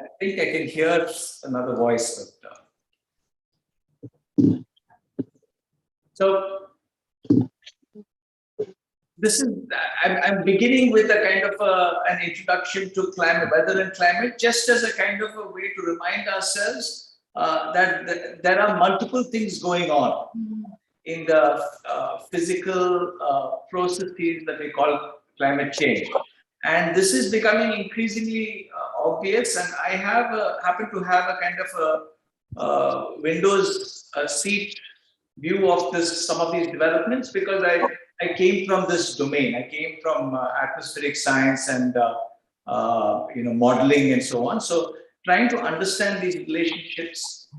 I think I can hear another voice. But, so this is, I'm beginning with a kind of an introduction to climate, weather and climate, just as a kind of a way to remind ourselves that there are multiple things going on in the physical processes that we call climate change. And this is becoming increasingly obvious. And I happen to have a kind of a Windows seat view of some of these developments, because I came from this domain. I came from atmospheric science and modeling and so on. So trying to understand these relationships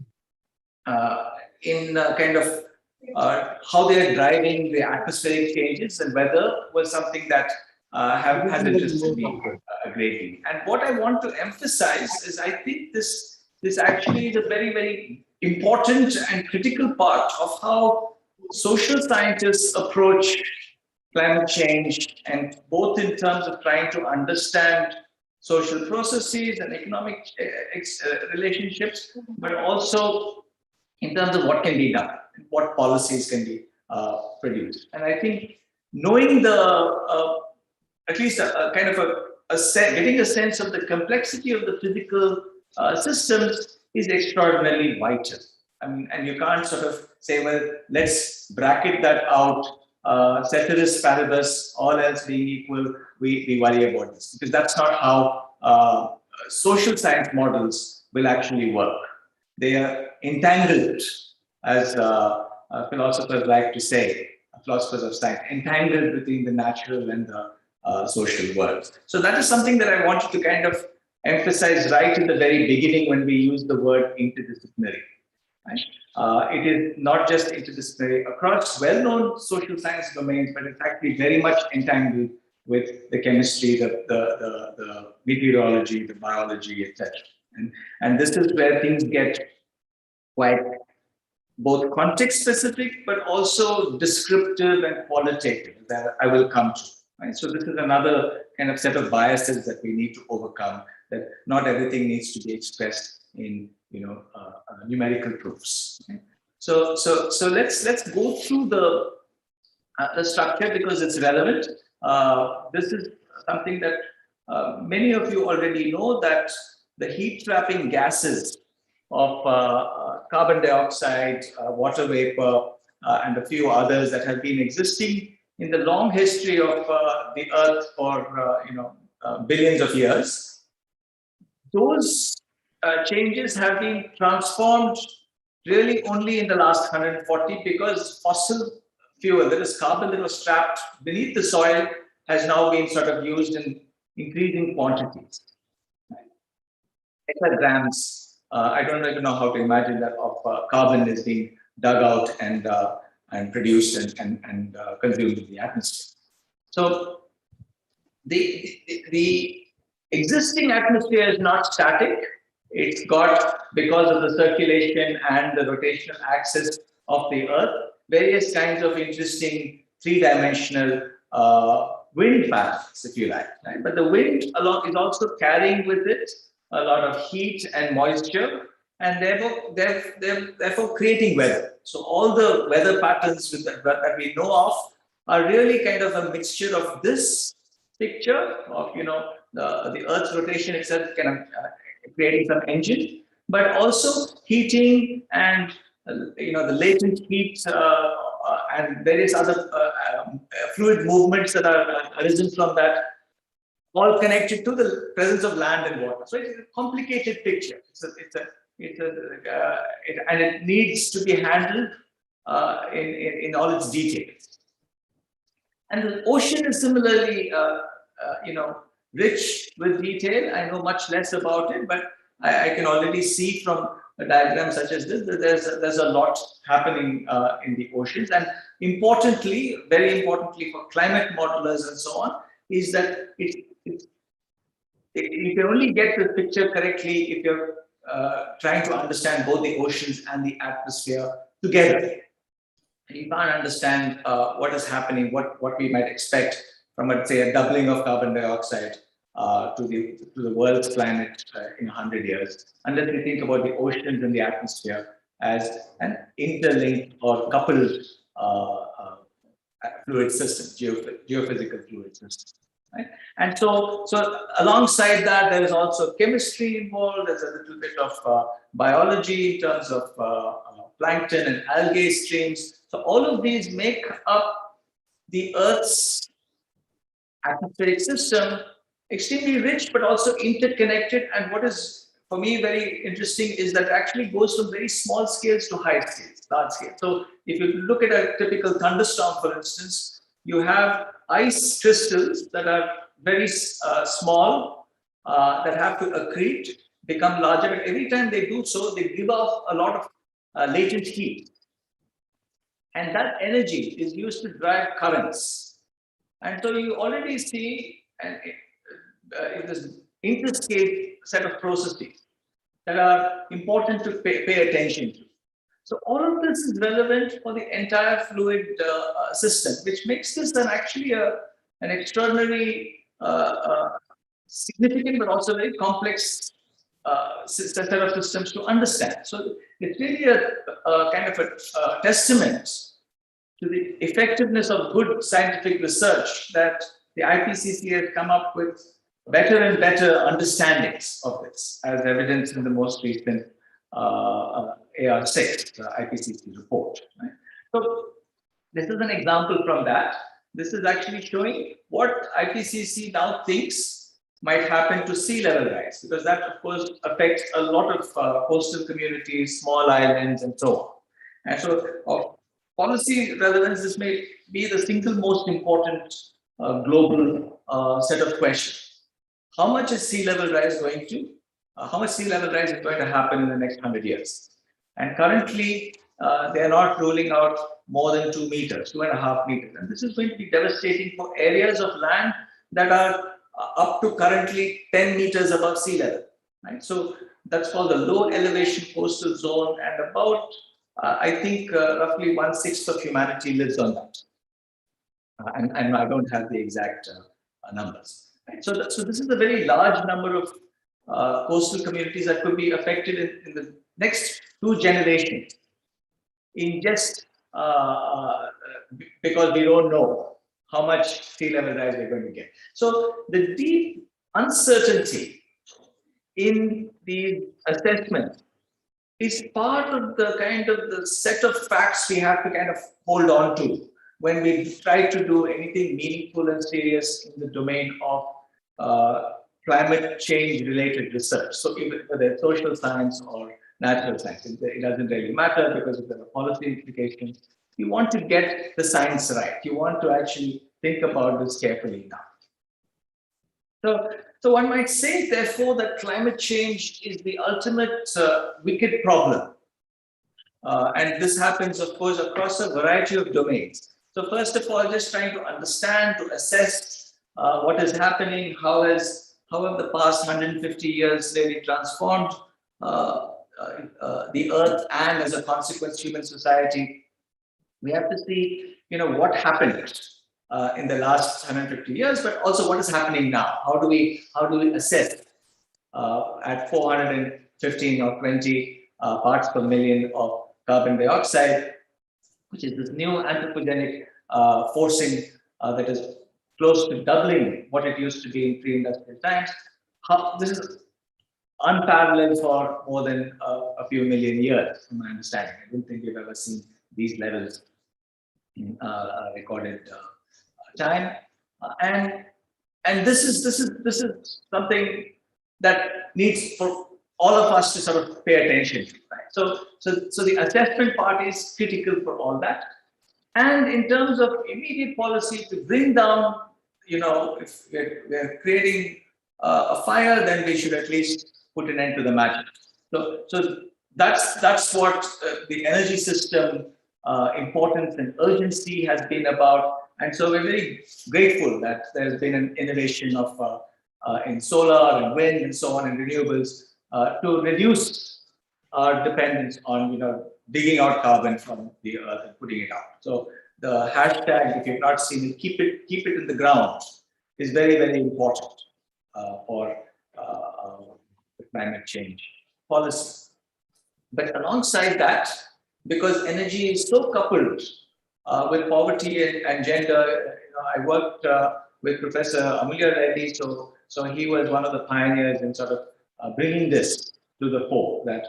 in kind of how they are driving the atmospheric changes and weather was something that has interested me greatly. And what I want to emphasize is I think this actually is a very, very important and critical part of how social scientists approach climate change, and both in terms of trying to understand social processes and economic relationships, but also in terms of what can be done, what policies can be produced. And I think knowing at least a kind of getting a sense of the complexity of the physical systems is extraordinarily vital. I mean, and you can't sort of say, well, let's bracket that out, ceteris paribus, all else being equal, we worry about this, because that's not how social science models will actually work. They are entangled, as philosophers like to say, philosophers of science, entangled between the natural and the social world. So that is something that I wanted to kind of emphasize right in the very beginning when we use the word interdisciplinary. Right? It is not just interdisciplinary across well-known social science domains, but it's actually very much entangled with the chemistry, the meteorology, the biology, etc. And this is where things get quite both context specific, but also descriptive and qualitative that I will come to. Right? So this is another kind of set of biases that we need to overcome, that not everything needs to be expressed in numerical proofs. Okay? So let's go through the structure because it's relevant. This is something that many of you already know, that the heat trapping gases of carbon dioxide, water vapor, and a few others that have been existing in the long history of the Earth for billions of years. Those changes have been transformed really only in the last 140, because fossil fuel, that is carbon that was trapped beneath the soil, has now been sort of used in increasing quantities. Petagrams, I don't even know how to imagine that, of carbon is being dug out and produced and consumed in the atmosphere. So the existing atmosphere is not static. It's got, because of the circulation and the rotational axis of the Earth, various kinds of interesting three-dimensional wind patterns, if you like. Right? But the wind is also carrying with it a lot of heat and moisture, and therefore creating weather. So all the weather patterns that we know of are really kind of a mixture of this picture of the Earth's rotation itself kind of creating some engine, but also heating and the latent heat and various other fluid movements that are arisen from that, all connected to the presence of land and water. So it's a complicated picture. And it needs to be handled in all its details. And the ocean is similarly, rich with detail. I know much less about it, but I can already see from a diagram such as this that there's a lot happening in the oceans. And importantly, very importantly for climate modelers and so on, is that you can only get the picture correctly if you're trying to understand both the oceans and the atmosphere together. You can't understand what is happening, what we might expect from, let's say, a doubling of carbon dioxide to the world's climate in 100 years, unless we think about the oceans and the atmosphere as an interlinked or coupled fluid system, geophysical fluid system. Right? And so alongside that, there is also chemistry involved. There's a little bit of biology in terms of plankton and algae streams. So all of these make up the Earth's atmospheric system, extremely rich, but also interconnected. And what is, for me, very interesting is that it actually goes from very small scales to high scales, large scales. So if you look at a typical thunderstorm, for instance, you have ice crystals that are very small, that have to accrete, become larger. But every time they do so, they give off a lot of latent heat. And that energy is used to drive currents. And so you already see this interscale set of processes that are important to pay attention to. So all of this is relevant for the entire fluid system, which makes this actually an extraordinary, significant, but also very complex set of systems to understand. So it's really a kind of a testament to the effectiveness of good scientific research that the IPCC has come up with better and better understandings of this, as evidenced in the most recent AR6, the IPCC report. Right? So this is an example from that. This is actually showing what IPCC now thinks might happen to sea level rise, because that, of course, affects a lot of coastal communities, small islands, and so on. And so, of policy relevance, this may be the single most important global set of questions. How much is sea level rise going to? How much sea level rise is going to happen in the next 100 years? And currently, they are not ruling out more than 2 meters, 2.5 meters. And this is going to be devastating for areas of land that are up to currently 10 meters above sea level. Right? So that's called the low elevation coastal zone, and about, I think, roughly 1/6 of humanity lives on that. And I don't have the exact numbers. Right? So this is a very large number of coastal communities that could be affected in the next 2 generations, in just because we don't know how much sea level rise we're going to get. So the deep uncertainty in the assessment is part of the kind of the set of facts we have to kind of hold on to when we try to do anything meaningful and serious in the domain of climate change related research. So even whether it's social science or natural science, it doesn't really matter because of the policy implications. You want to get the science right. You want to actually think about this carefully now. So one might say, therefore, that climate change is the ultimate wicked problem. And this happens, of course, across a variety of domains. So first of all, just trying to understand, to assess what is happening, how have the past 150 years really transformed the earth, and as a consequence, human society. We have to see, what happened in the last 150 years, but also what is happening now. How do we assess at 415 or 20 parts per million of carbon dioxide, which is this new anthropogenic forcing that is close to doubling what it used to be in pre-industrial times. This is unparalleled for more than a few million years, from my understanding. I don't think we've ever seen these levels in recorded time, and this is something that needs for all of us to sort of pay attention to. Right? So the assessment part is critical for all that, and in terms of immediate policy to bring down, if we're creating a fire, then we should at least put an end to the magic. So that's what the energy system importance and urgency has been about. And so we're very grateful that there's been an innovation of in solar and wind and so on and renewables to reduce our dependence on digging out carbon from the earth and putting it out. So the hashtag, if you've not seen it, keep it in the ground, is very, very important for the climate change policy. But alongside that, because energy is so coupled with poverty and gender, I worked with Professor Amulya Reddy, so he was one of the pioneers in sort of bringing this to the fore, that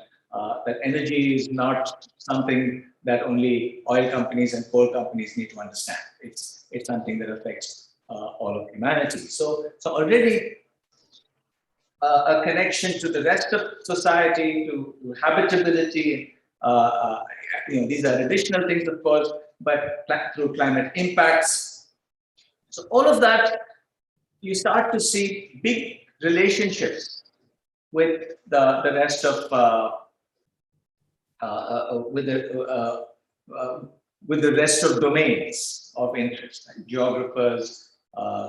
energy is not something that only oil companies and coal companies need to understand. It's something that affects all of humanity. So already a connection to the rest of society, to habitability. These are additional things, of course, but through climate impacts. So all of that, you start to see big relationships with the rest of with the rest of domains of interest, like geographers,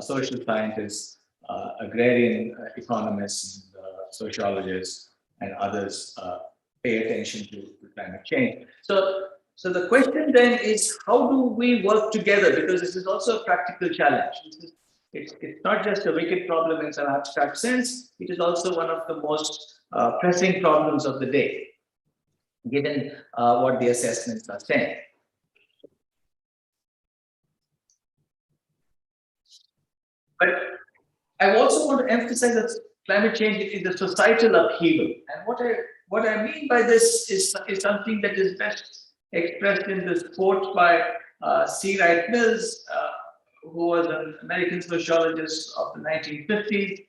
social scientists, agrarian economists, sociologists, and others pay attention to climate change. So the question then is, how do we work together? Because this is also a practical challenge. It's not just a wicked problem in some abstract sense. It is also one of the most pressing problems of the day, given what the assessments are saying. But I also want to emphasize that climate change is a societal upheaval. And what I mean by this is something that is best expressed in this quote by C. Wright Mills, who was an American sociologist of the 1950s.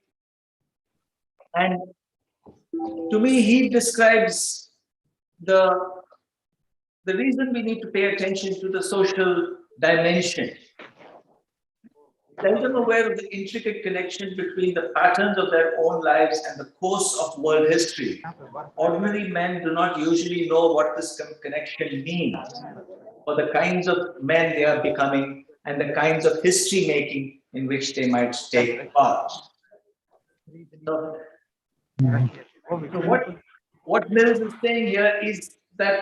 And to me, he describes the reason we need to pay attention to the social dimension. Seldom aware of the intricate connection between the patterns of their own lives and the course of world history. Ordinary men do not usually know what this connection means, or the kinds of men they are becoming, and the kinds of history making in which they might take part. So what Mills is saying here is that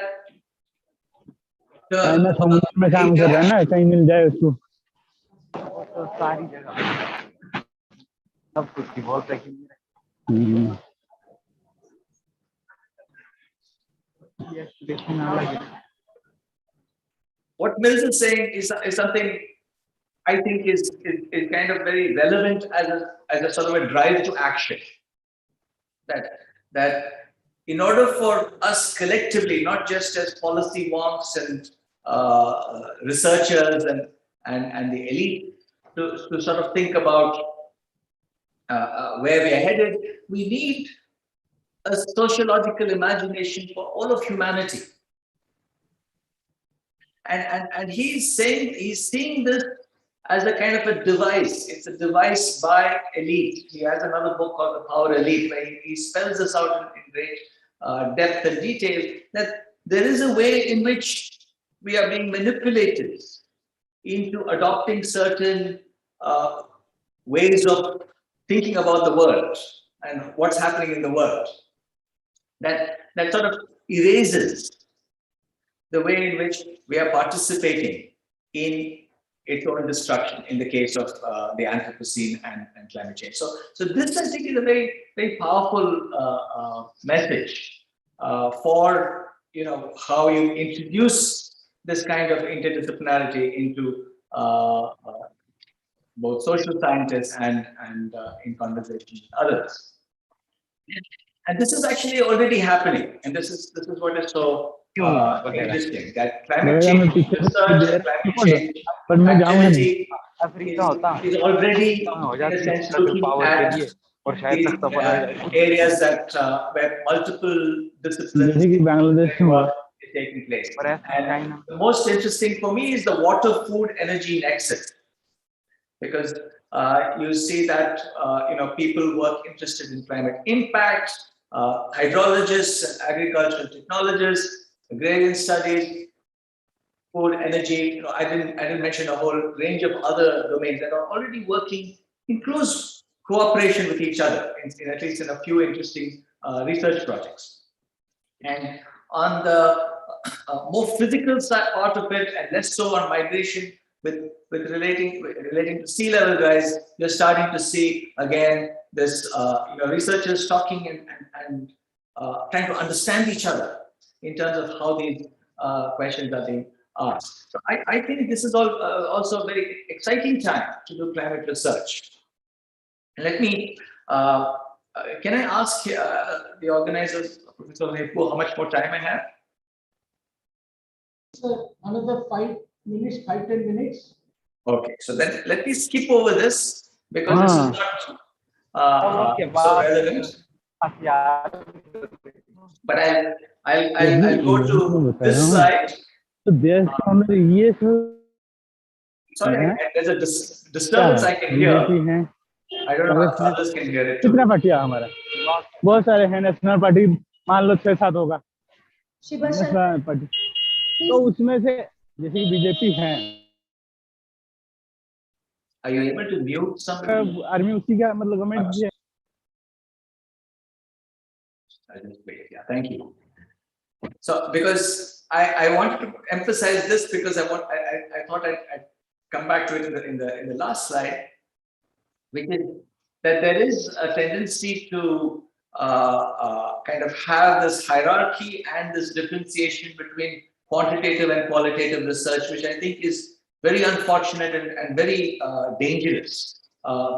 what Mills is saying is something I think is kind of very relevant as a sort of a drive to action. That in order for us collectively, not just as policy wonks and researchers and the elite, to sort of think about where we are headed, we need a sociological imagination for all of humanity. And he's seeing this as a kind of a device. It's a device by elite. He has another book called The Power Elite, where he spells this out in great depth and detail, that there is a way in which we are being manipulated into adopting certain ways of thinking about the world and what's happening in the world. That sort of erases the way in which we are participating in its own destruction in the case of the Anthropocene and climate change. So this, I think, is a very, very powerful message for how you introduce this kind of interdisciplinarity into both social scientists and in conversation with others. And this is actually already happening, and this is what is so interesting, that climate change research, climate change activity is already, in a sense, looking at these areas that where multiple disciplines is taking place. And the most interesting for me is the water, food, energy nexus, because you see that people who are interested in climate impact, hydrologists, agricultural technologists, agrarian studies, food, energy. I didn't mention a whole range of other domains that are already working in close cooperation with each other, in at least in a few interesting research projects. And on the more physical side part of it, and less so on migration, with relating to sea level rise, you're starting to see again this researchers talking and trying to understand each other in terms of how these questions are being asked. So I think this is also a very exciting time to do climate research. And let me, can I ask the organizers, Professor Nepu, how much more time I have? So another 5 minutes, 5-10 minutes. Okay, so then let me skip over this because this is not so relevant. But I'll go to this slide. Sorry, there's a disturbance I can hear. I don't know if others can hear it. कितना party है हमारा? बहुत सारे हैं, national party मान लो 6-7 होगा। National party तो उसमें से जैसे कि बीजेपी है। Are you able to mute somebody? Army उसी का मतलब गवर्नमेंट भी है। I'll just wait. Yeah, thank you. So because I wanted to emphasize this because I thought I'd come back to it in the last slide, which is that there is a tendency to kind of have this hierarchy and this differentiation between quantitative and qualitative research, which I think is very unfortunate and very dangerous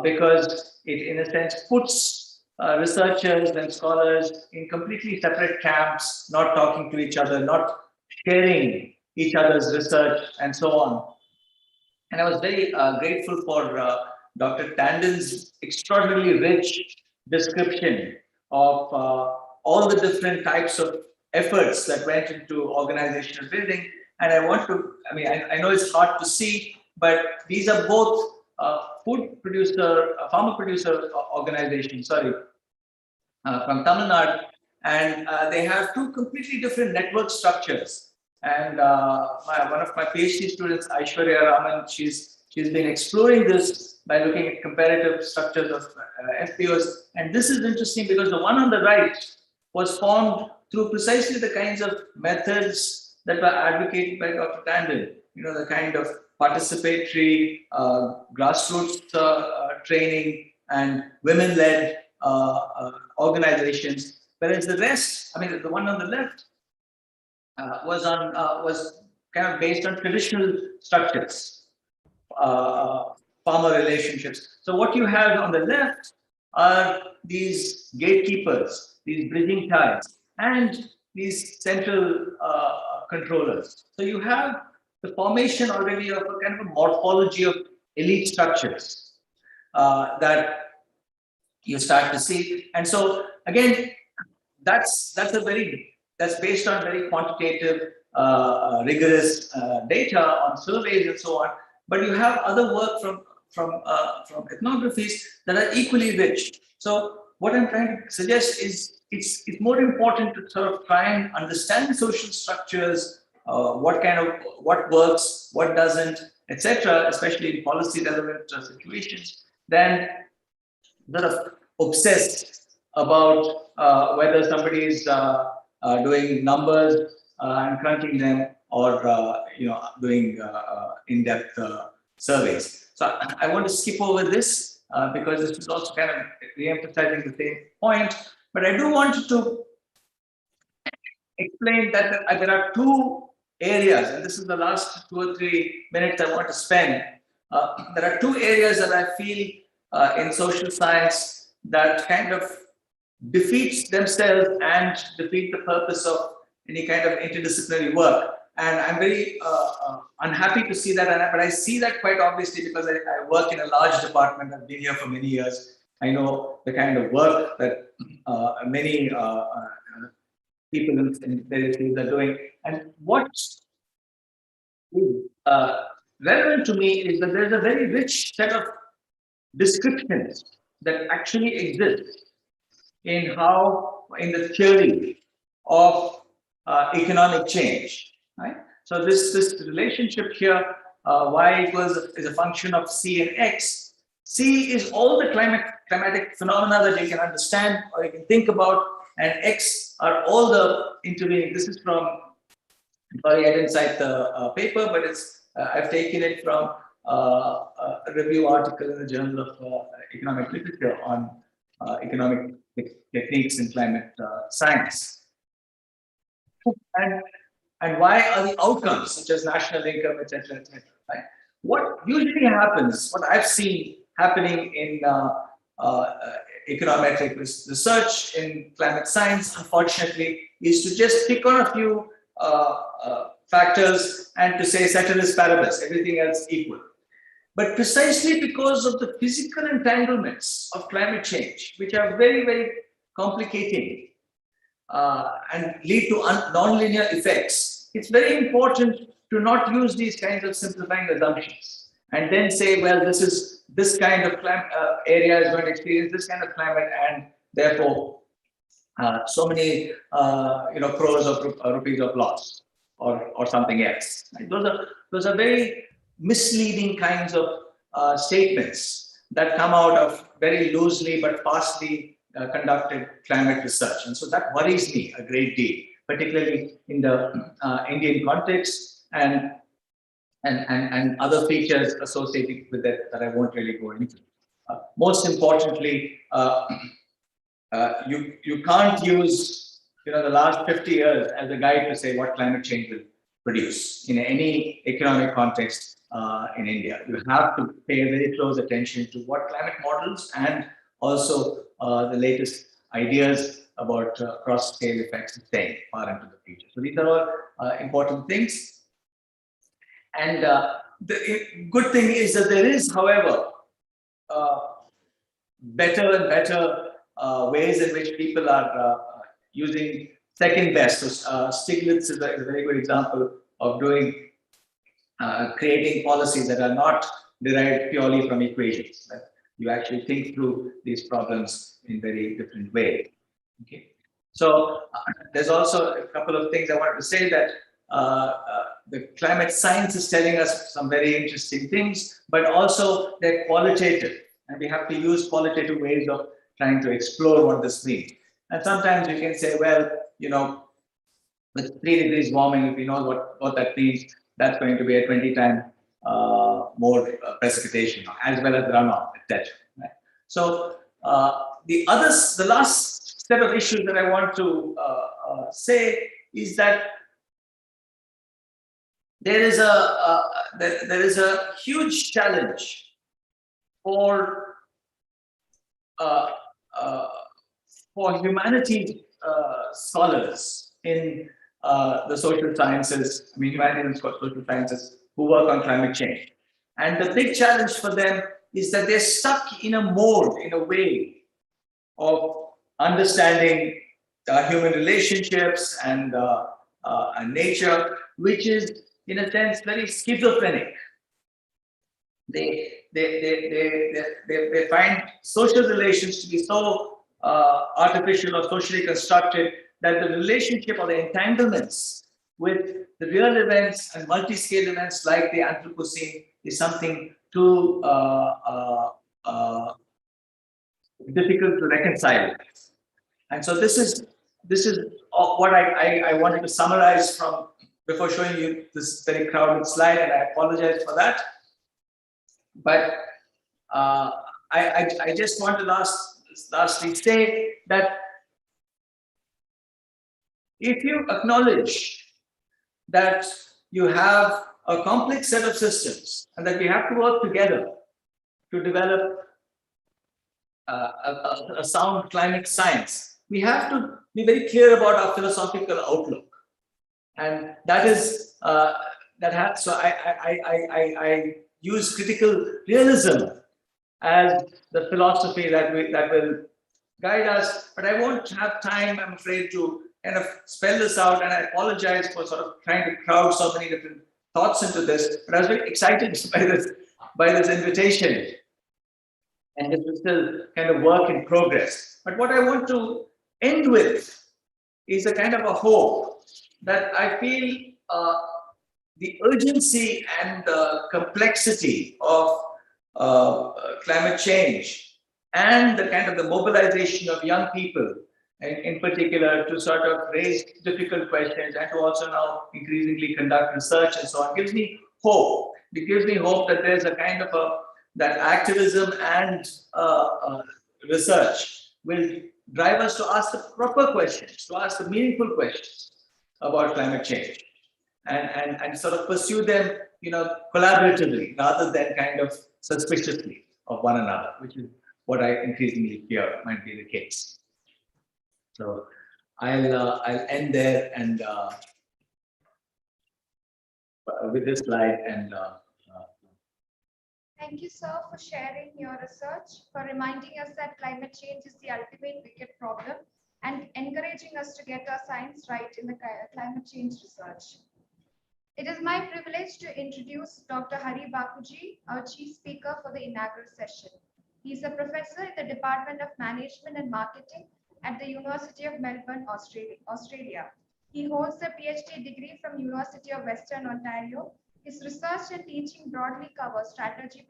because it, in a sense, puts researchers and scholars in completely separate camps, not talking to each other, not sharing each other's research, and so on. And I was very grateful for Dr. Tanjan's extraordinarily rich description of all the different types of efforts that went into organizational building. And I want to, I mean, I know it's hard to see, but these are both food producer, farmer producer organizations, sorry, from Tamil Nadu. And they have two completely different network structures. And one of my PhD students, Aishwarya Raman, she's been exploring this by looking at comparative structures of FPOs. And this is interesting because the one on the right was formed through precisely the kinds of methods that were advocated by Dr. Tanjan. You know, the kind of participatory grassroots training and women-led organizations. Whereas the rest, I mean, the one on the left was kind of based on traditional structures, farmer relationships. So what you have on the left are these gatekeepers, these bridging ties, and these central controllers. So you have the formation already of a kind of a morphology of elite structures that you start to see. And so again, that's based on very quantitative, rigorous data on surveys and so on. But you have other work from ethnographies that are equally rich. So what I'm trying to suggest is it's more important to sort of try and understand social structures, what works, what doesn't, etc., especially in policy relevant situations, than sort of obsess about whether somebody is doing numbers and crunching them, or doing in-depth surveys. So I want to skip over this because this is also kind of re-emphasizing the same point. But I do want to explain that there are two areas, and this is the last 2 or 3 minutes I want to spend. There are two areas that I feel in social science that kind of defeats themselves and defeat the purpose of any kind of interdisciplinary work. And I'm very unhappy to see that, but I see that quite obviously because I work in a large department. I've been here for many years. I know the kind of work that many people in various fields are doing. And what's relevant to me is that there's a very rich set of descriptions that actually exist in the theory of economic change, right? So this relationship here, y is a function of c and x. C is all the climatic phenomena that you can understand or you can think about, and x are all the intervening. This is from, sorry, I didn't cite the paper, but it's I've taken it from a review article in the Journal of Economic Literature on economic techniques in climate science. And why are the outcomes, such as national income, etc., right? What usually happens, what I've seen happening in econometric research in climate science, unfortunately, is to just pick on a few factors and to say ceteris paribus, everything else equal. But precisely because of the physical entanglements of climate change, which are very, very complicating and lead to nonlinear effects, it's very important to not use these kinds of simplifying assumptions and then say, well, this kind of area is going to experience this kind of climate, and therefore so many crores of rupees of loss or something else. Right? Those are very misleading kinds of statements that come out of very loosely but fastly conducted climate research. And so that worries me a great deal, particularly in the Indian context, and other features associated with that I won't really go into. Most importantly, you can't use the last 50 years as a guide to say what climate change will produce in any economic context in India. You have to pay very close attention to what climate models and also the latest ideas about cross-scale effects are saying far into the future. So these are all important things. And the good thing is that there is, however, better and better ways in which people are using second best. So Stiglitz is a very good example of creating policies that are not derived purely from equations. Right? You actually think through these problems in very different ways. Okay. So there's also a couple of things I wanted to say that the climate science is telling us some very interesting things, but also they're qualitative, and we have to use qualitative ways of trying to explore what this means. And sometimes you can say, well, with 3 degrees warming, if you know what that means, that's going to be a 20 times more precipitation, as well as runoff, etc. Right? So the last set of issues that I want to say is that there is a huge challenge for humanities scholars in the social sciences, humanities and social sciences who work on climate change. And the big challenge for them is that they're stuck in a mode, in a way of understanding human relationships and nature, which is, in a sense, very schizophrenic. They find social relations to be so artificial or socially constructed that the relationship or the entanglements with the real events and multi-scale events like the Anthropocene is something too difficult to reconcile. And so this is what I wanted to summarize from before showing you this very crowded slide, and I apologize for that. But I just want to lastly say that if you acknowledge that you have a complex set of systems and that we have to work together to develop a sound climate science, we have to be very clear about our philosophical outlook. And that is, so I use critical realism as the philosophy that will guide us, but I won't have time, I'm afraid, to kind of spell this out, and I apologize for sort of trying to crowd so many different thoughts into this, but I was very excited by this invitation, and this is still kind of work in progress. But what I want to end with is a kind of a hope that I feel the urgency and the complexity of climate change and the kind of the mobilization of young people in particular to sort of raise difficult questions and to also now increasingly conduct research and so on gives me hope. It gives me hope that there's a kind of that activism and research will drive us to ask the proper questions, to ask the meaningful questions about climate change, and sort of pursue them, collaboratively rather than kind of suspiciously of one another, which is what I increasingly fear might be the case. So I'll end there and with this slide and. Thank you, sir, for sharing your research, for reminding us that climate change is the ultimate wicked problem, and encouraging us to get our science right in the climate change research. It is my privilege to introduce Dr. Hari Bapuji, our chief speaker for the inaugural session. He is a professor in the Department of Management and Marketing at the University of Melbourne, Australia. He holds a PhD degree from University of Western Ontario. His research and teaching broadly covers strategy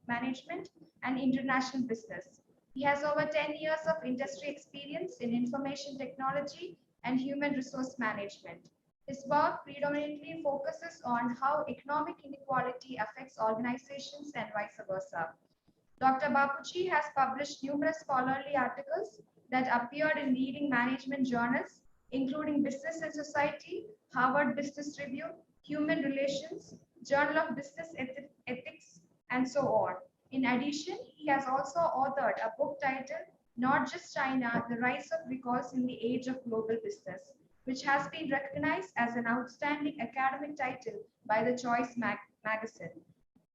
management and international business. He has over 10 years of industry experience in information technology, and human resource management. His work predominantly focuses on how economic inequality affects organizations and vice versa. Dr. Bapuji has published numerous scholarly articles that appeared in leading management journals, including Business and Society, Harvard Business Review, Human Relations, Journal of Business Ethics, and so on. In addition, he has also authored a book titled Not Just China, The Rise of Recourse in the Age of Global Business, which has been recognized as an outstanding academic title by the Choice magazine.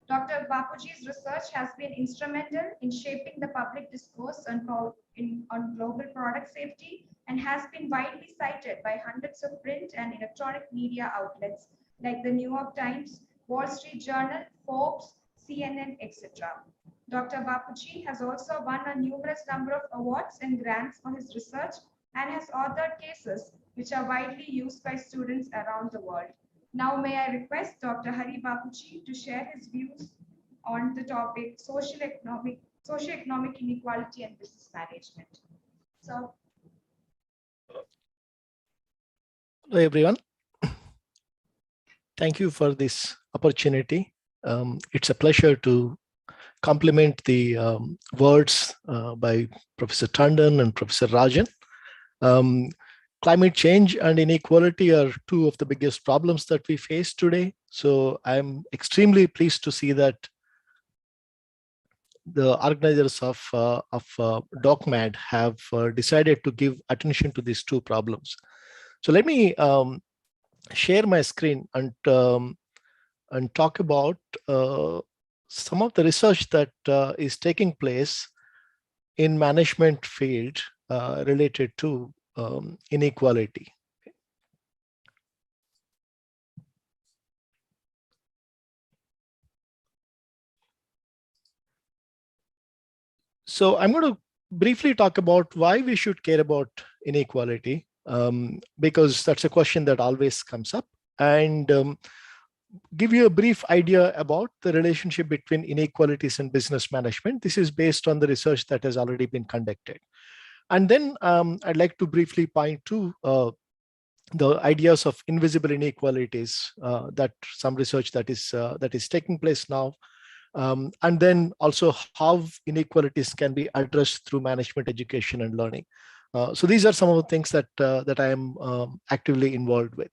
Dr. Bapuji's research has been instrumental in shaping the public discourse on global product safety and has been widely cited by hundreds of print and electronic media outlets like the New York Times, Wall Street Journal, Forbes, CNN, etc. Dr. Bapuji has also won a numerous number of awards and grants for his research and has authored cases which are widely used by students around the world. Now, may I request Dr. Hari Bapuji to share his views on the topic socioeconomic inequality and business management. So, hello everyone. Thank you for this opportunity. It's a pleasure to complement the words by Professor Tanjan and Professor Rajan. Climate change and inequality are two of the biggest problems that we face today. So I'm extremely pleased to see that the organizers of DOCMAD have decided to give attention to these two problems. So let me share my screen and talk about some of the research that is taking place in management field related to inequality. So I'm going to briefly talk about why we should care about inequality, because that's a question that always comes up, and give you a brief idea about the relationship between inequalities and business management. This is based on the research that has already been conducted. And then I'd like to briefly point to the ideas of invisible inequalities, that some research that is taking place now, and then also how inequalities can be addressed through management education and learning. So these are some of the things that that I am actively involved with.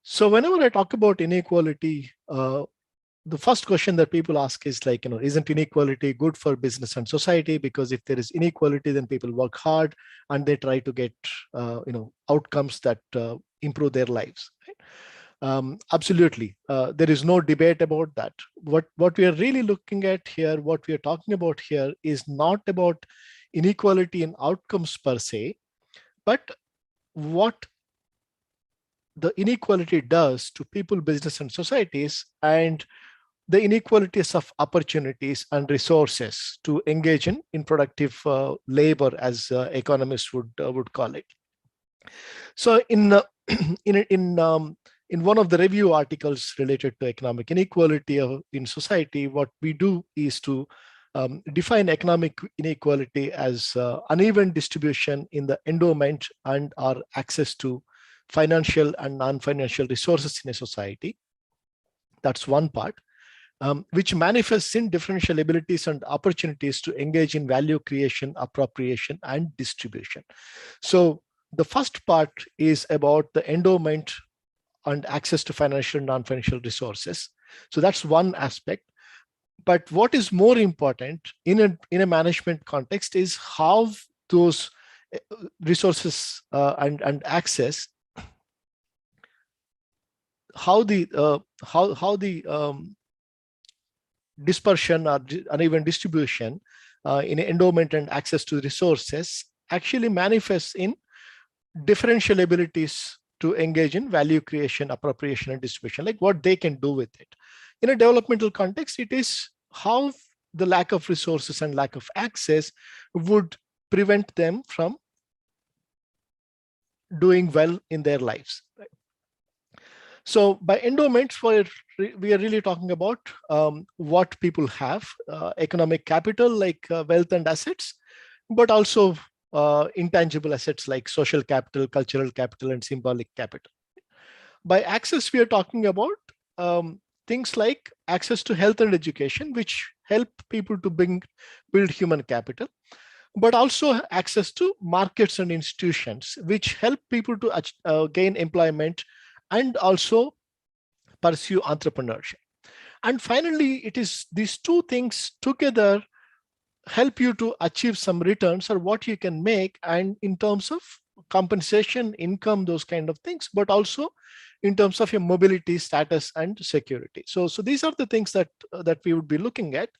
So whenever I talk about inequality, the first question that people ask is like, isn't inequality good for business and society? Because if there is inequality, then people work hard and they try to get, outcomes that improve their lives. Right? Absolutely. There is no debate about that. What we are really looking at here, what we are talking about here is not about inequality in outcomes per se, but what the inequality does to people, business, and societies, and the inequalities of opportunities and resources to engage in productive labor, as economists would call it. So in one of the review articles related to economic inequality in society, what we do is to define economic inequality as uneven distribution in the endowment and our access to financial and non-financial resources in a society. That's one part. Which manifests in differential abilities and opportunities to engage in value creation, appropriation, and distribution. So the first part is about the endowment and access to financial and non-financial resources. So that's one aspect. But what is more important in a management context is how those resources and access, how the dispersion or uneven distribution in endowment and access to resources actually manifests in differential abilities to engage in value creation, appropriation, and distribution, like what they can do with it. In a developmental context, it is how the lack of resources and lack of access would prevent them from doing well in their lives. Right? So by endowments, we are really talking about what people have, economic capital like wealth and assets, but also intangible assets like social capital, cultural capital, and symbolic capital. By access, we are talking about things like access to health and education, which help people to build human capital, but also access to markets and institutions, which help people to gain employment and also pursue entrepreneurship. And finally, it is these two things together help you to achieve some returns or what you can make, and in terms of compensation, income, those kind of things, but also in terms of your mobility, status, and security. So these are the things that we would be looking at.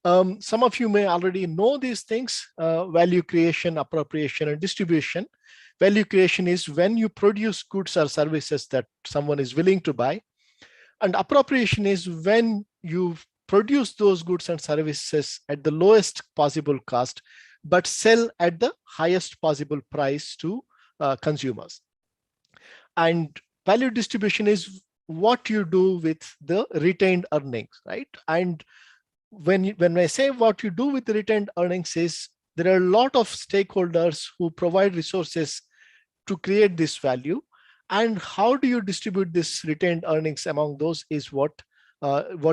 Some of you may already know these things: value creation, appropriation, and distribution. Value creation is when you produce goods or services that someone is willing to buy. And appropriation is when you produce those goods and services at the lowest possible cost, but sell at the highest possible price to consumers. And value distribution is what you do with the retained earnings, right? And when I say what you do with the retained earnings is there are a lot of stakeholders who provide resources to create this value, and how do you distribute this retained earnings among those is what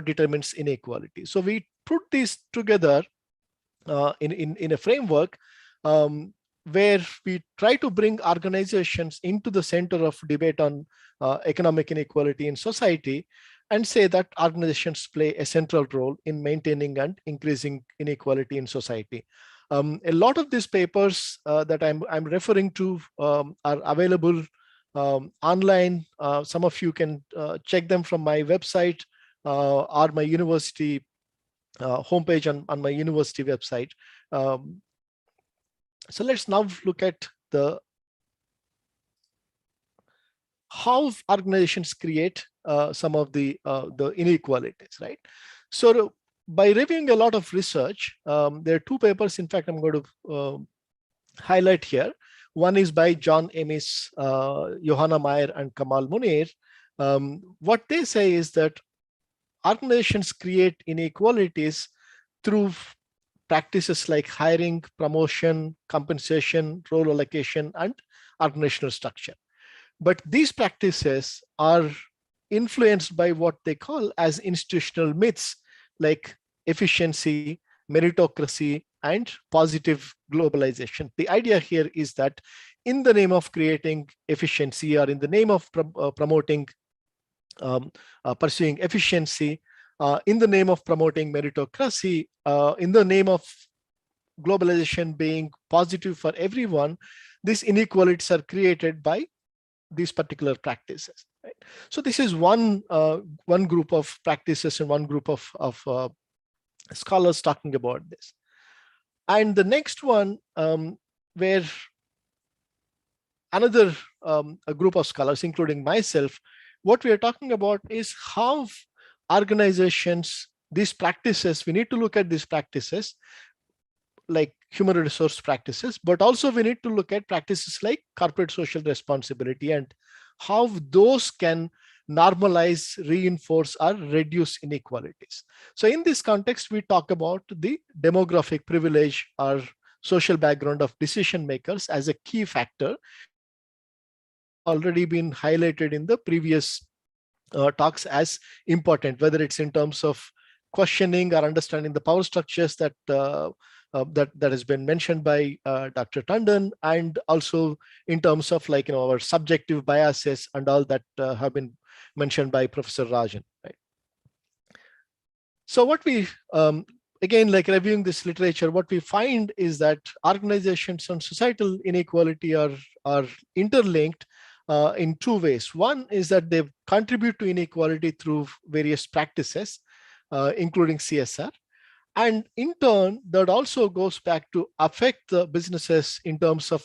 determines inequality. So we put these together in a framework where we try to bring organizations into the center of debate on economic inequality in society, and say that organizations play a central role in maintaining and increasing inequality in society. A lot of these papers that I'm referring to are available online. Some of you can check them from my website or my university homepage on my university website. So let's now look at how organizations create some of the inequalities, right? So by reviewing a lot of research, there are two papers, in fact, I'm going to highlight here. One is by John Amis, Johanna Meyer, and Kamal Munir. What they say is that organizations create inequalities through practices like hiring, promotion, compensation, role allocation, and organizational structure. But these practices are influenced by what they call as institutional myths like efficiency, meritocracy, and positive globalization. The idea here is that in the name of creating efficiency, or in the name of promoting pursuing efficiency, in the name of promoting meritocracy, in the name of globalization being positive for everyone, these inequalities are created by these particular practices. Right? So this is one group of practices and one group of scholars talking about this. And the next one, where another a group of scholars, including myself, what we are talking about is how organizations, these practices, we need to look at these practices like human resource practices, but also we need to look at practices like corporate social responsibility and how those can normalize, reinforce, or reduce inequalities. So in this context, we talk about the demographic privilege or social background of decision makers as a key factor, already been highlighted in the previous talks as important, whether it's in terms of questioning or understanding the power structures that that has been mentioned by Dr. Tanjan, and also in terms of our subjective biases and all that have been mentioned by Professor Rajan. Right? So what we again, reviewing this literature, what we find is that organizations and societal inequality are interlinked in two ways. One is that they contribute to inequality through various practices, including CSR. And in turn, that also goes back to affect the businesses in terms of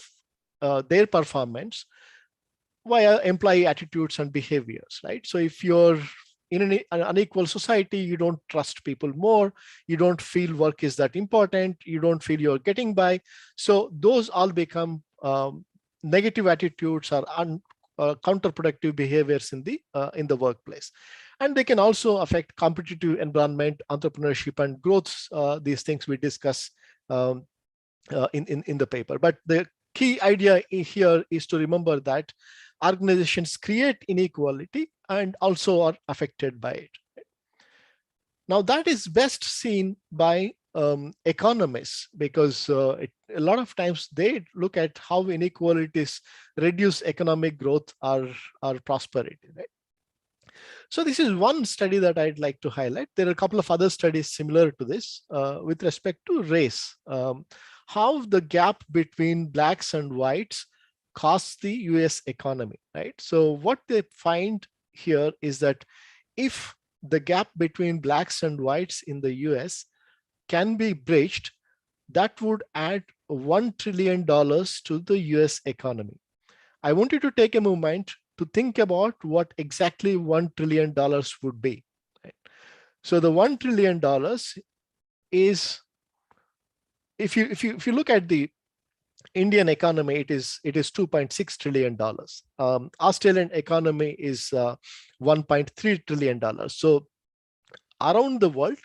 their performance via employee attitudes and behaviors, right? So if you're in an unequal society, you don't trust people more, you don't feel work is that important, you don't feel you're getting by. So those all become negative attitudes or counterproductive behaviors in the workplace. And they can also affect competitive environment, entrepreneurship, and growth. These things we discuss in the paper. But the key idea here is to remember that organizations create inequality and also are affected by it. Now that is best seen by economists, because a lot of times they look at how inequalities reduce economic growth or prosperity, right? So this is one study that I'd like to highlight. There are a couple of other studies similar to this with respect to race, how the gap between blacks and whites costs the US economy, right? So what they find here is that if the gap between blacks and whites in the US can be bridged, that would add $1 trillion to the US economy. I want you to take a moment to think about what exactly $1 trillion would be. Right? So the $1 trillion is, if you look at the Indian economy, it is $2.6 trillion. Australian economy is $1.3 trillion. So around the world,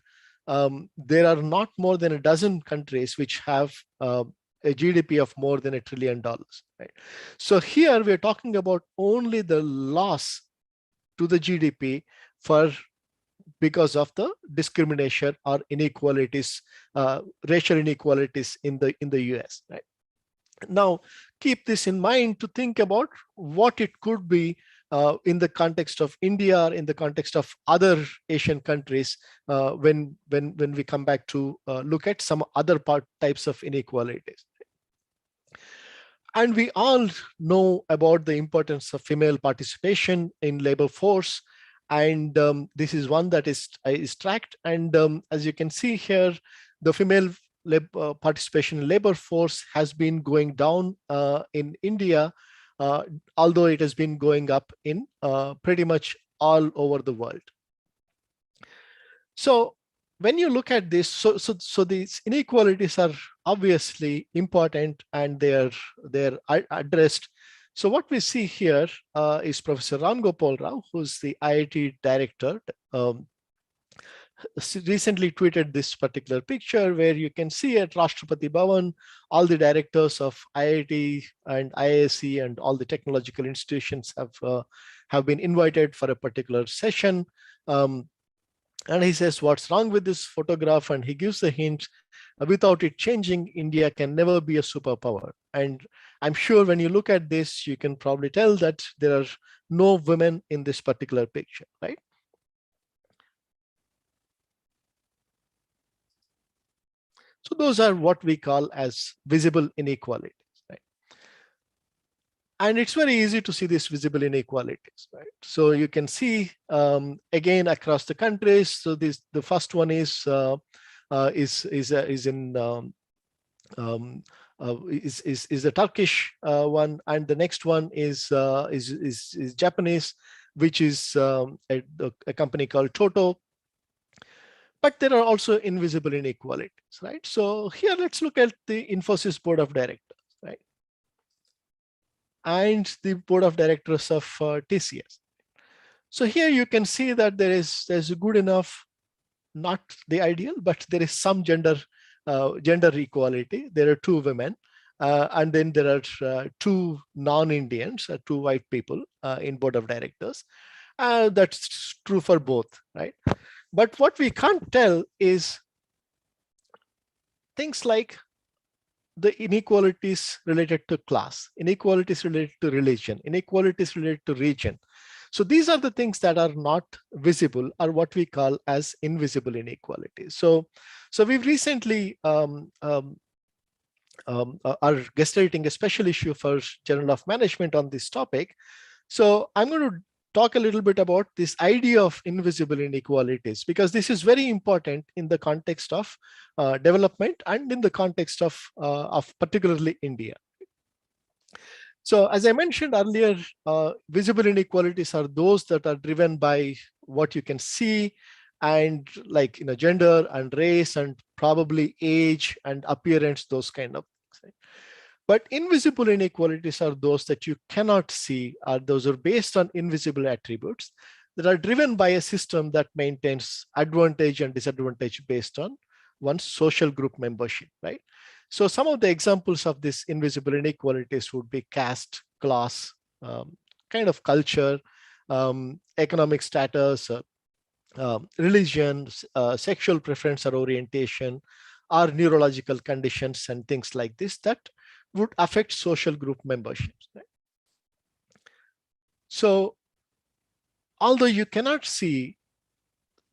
there are not more than a dozen countries which have a GDP of more than $1 trillion. Right? So here we're talking about only the loss to the GDP because of the discrimination or inequalities, racial inequalities in the US. Right? Now, keep this in mind to think about what it could be in the context of India, in the context of other Asian countries, when we come back to look at some other types of inequalities. And we all know about the importance of female participation in labor force. And this is one that is tracked. And as you can see here, the female participation in labor force has been going down in India, although it has been going up in pretty much all over the world. So when you look at this, so these inequalities are obviously important and they're addressed. So what we see here is Professor Ram Gopal Rao, who's the IIT director, recently tweeted this particular picture where you can see at Rashtrapati Bhavan, all the directors of IIT and IISc and all the technological institutions have been invited for a particular session. And he says, what's wrong with this photograph? And he gives the hint, without it changing, India can never be a superpower. And I'm sure when you look at this, you can probably tell that there are no women in this particular picture, right? So those are what we call as visible inequalities, right? And it's very easy to see these visible inequalities, right? So you can see again across the countries. So the first one is the Turkish one, and the next one is Japanese, which is a company called Toto. But there are also invisible inequalities, right? So here, let's look at the Infosys board of directors, right? And the board of directors of TCS. So here you can see that there's a good enough, not the ideal, but there is some gender equality. There are 2 women, and then there are 2 non-Indians, 2 white people in board of directors. That's true for both, right? But what we can't tell is things like the inequalities related to class, inequalities related to religion, inequalities related to region. So these are the things that are not visible, or what we call as invisible inequalities. So we've recently are guest editing a special issue for Journal of Management on this topic. So I'm going to talk a little bit about this idea of invisible inequalities, because this is very important in the context of development and in the context of particularly India. So as I mentioned earlier, visible inequalities are those that are driven by what you can see, and like gender and race and probably age and appearance, those kind of things. Right? But invisible inequalities are those that you cannot see, those are based on invisible attributes that are driven by a system that maintains advantage and disadvantage based on one's social group membership, right? So some of the examples of this invisible inequalities would be caste, class, kind of culture, economic status, religion, sexual preference or orientation, or neurological conditions and things like this that would affect social group memberships. Right? So although you cannot see,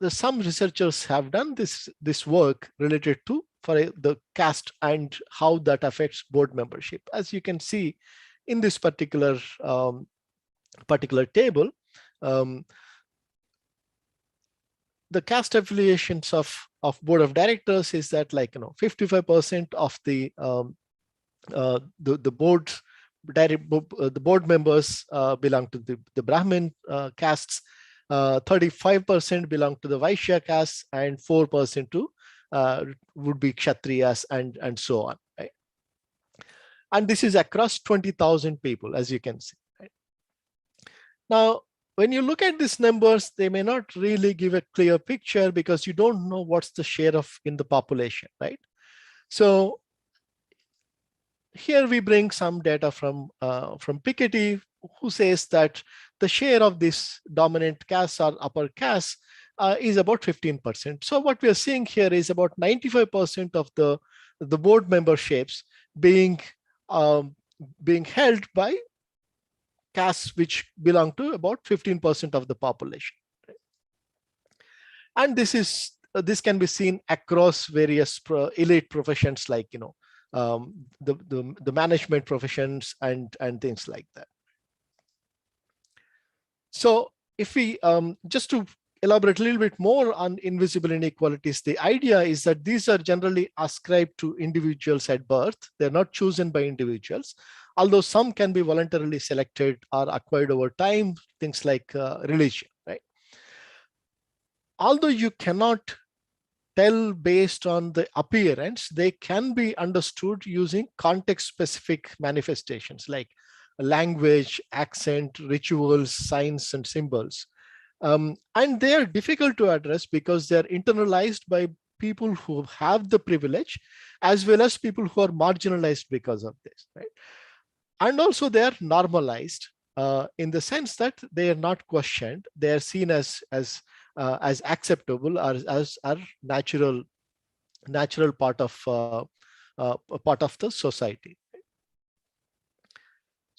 some researchers have done this work related to the caste and how that affects board membership. As you can see in this particular table, the caste affiliations of board of directors is that 55% of the board members belong to the Brahmin castes, 35% belong to the Vaishya caste, and 4% to would be Kshatriyas and so on. Right? And this is across 20,000 people, as you can see. Right? Now, when you look at these numbers, they may not really give a clear picture because you don't know what's the share in the population, right? So here we bring some data from Piketty, who says that the share of this dominant caste or upper caste is about 15%. So what we are seeing here is about 95% of the board memberships being held by castes which belong to about 15% of the population. And this can be seen across various elite professions like the management professions and things like that. So if we just to elaborate a little bit more on invisible inequalities, the idea is that these are generally ascribed to individuals at birth. They're not chosen by individuals, although some can be voluntarily selected or acquired over time, things like religion, right? Although you cannot tell based on the appearance, they can be understood using context-specific manifestations like language, accent, rituals, signs, and symbols. And they are difficult to address because they're internalized by people who have the privilege, as well as people who are marginalized because of this, right? And also they are normalized in the sense that they are not questioned. They are seen as acceptable or as a natural part of the society.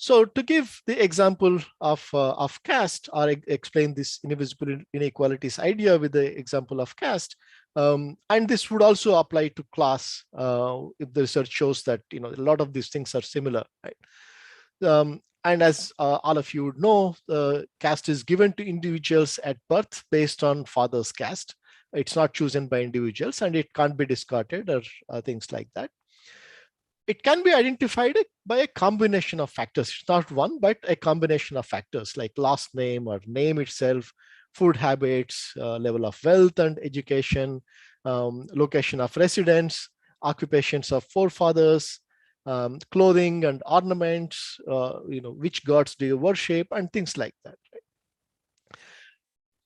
So to give the example of caste, or explain this invisible inequalities idea with the example of caste, and this would also apply to class if the research shows that a lot of these things are similar, right? And as all of you would know, caste is given to individuals at birth based on father's caste. It's not chosen by individuals, and it can't be discarded or things like that. It can be identified by a combination of factors. It's not one, but a combination of factors like last name or name itself, food habits, level of wealth and education, location of residence, occupations of forefathers, clothing and ornaments, which gods do you worship, and things like that. Right?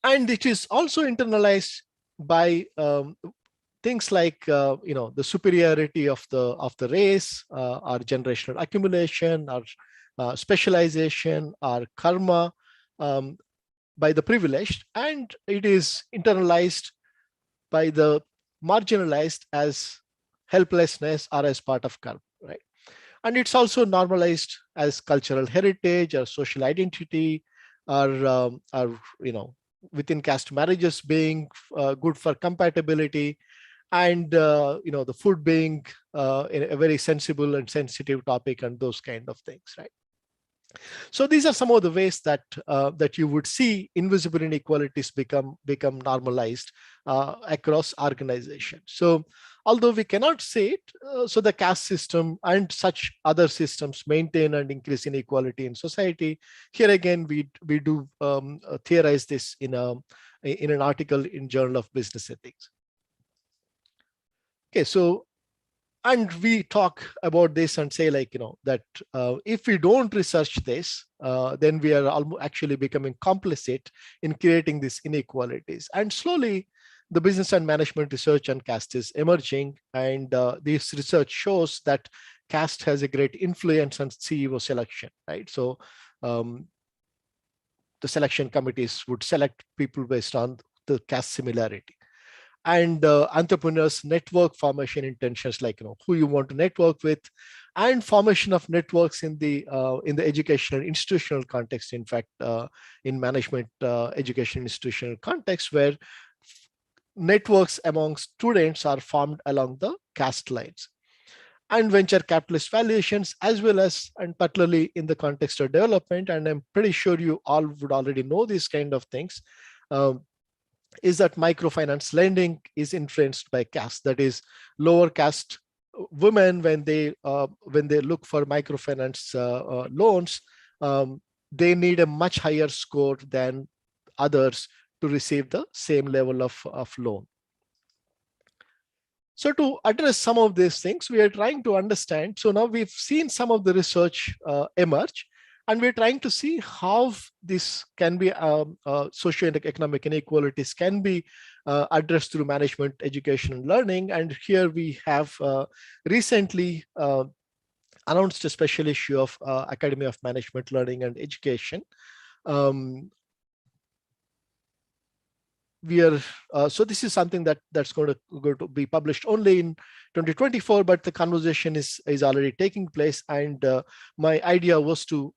And it is also internalized by things like the superiority of the race, or generational accumulation, or specialization, or karma by the privileged, and it is internalized by the marginalized as helplessness or as part of karma, right? And it's also normalized as cultural heritage or social identity, or within caste marriages being good for compatibility, and the food being a very sensible and sensitive topic, and those kind of things, right? So these are some of the ways that you would see invisible inequalities become normalized across organizations. So although we cannot say it, so the caste system and such other systems maintain and increase inequality in society. Here again, we do theorize this in an article in Journal of Business Ethics. Okay, so, and we talk about this and say that if we don't research this, then we are actually becoming complicit in creating these inequalities. And slowly the business and management research on caste is emerging, and this research shows that caste has a great influence on CEO selection, right? So the selection committees would select people based on the caste similarity. And entrepreneurs network formation intentions, like who you want to network with, and formation of networks in the educational institutional context. In fact, in management education institutional context, where networks among students are formed along the caste lines. And venture capitalist valuations, as well as, and particularly in the context of development, and I'm pretty sure you all would already know these kind of things, is that microfinance lending is influenced by caste. That is, lower caste women, when they look for microfinance loans, they need a much higher score than others to receive the same level of loan. So to address some of these things, we are trying to understand. So now we've seen some of the research emerge, and we're trying to see how this can be socioeconomic inequalities can be addressed through management, education, and learning. And here we have recently announced a special issue of Academy of Management, Learning, and Education. We are so this is something that's going to be published only in 2024, but the conversation is already taking place, and my idea was to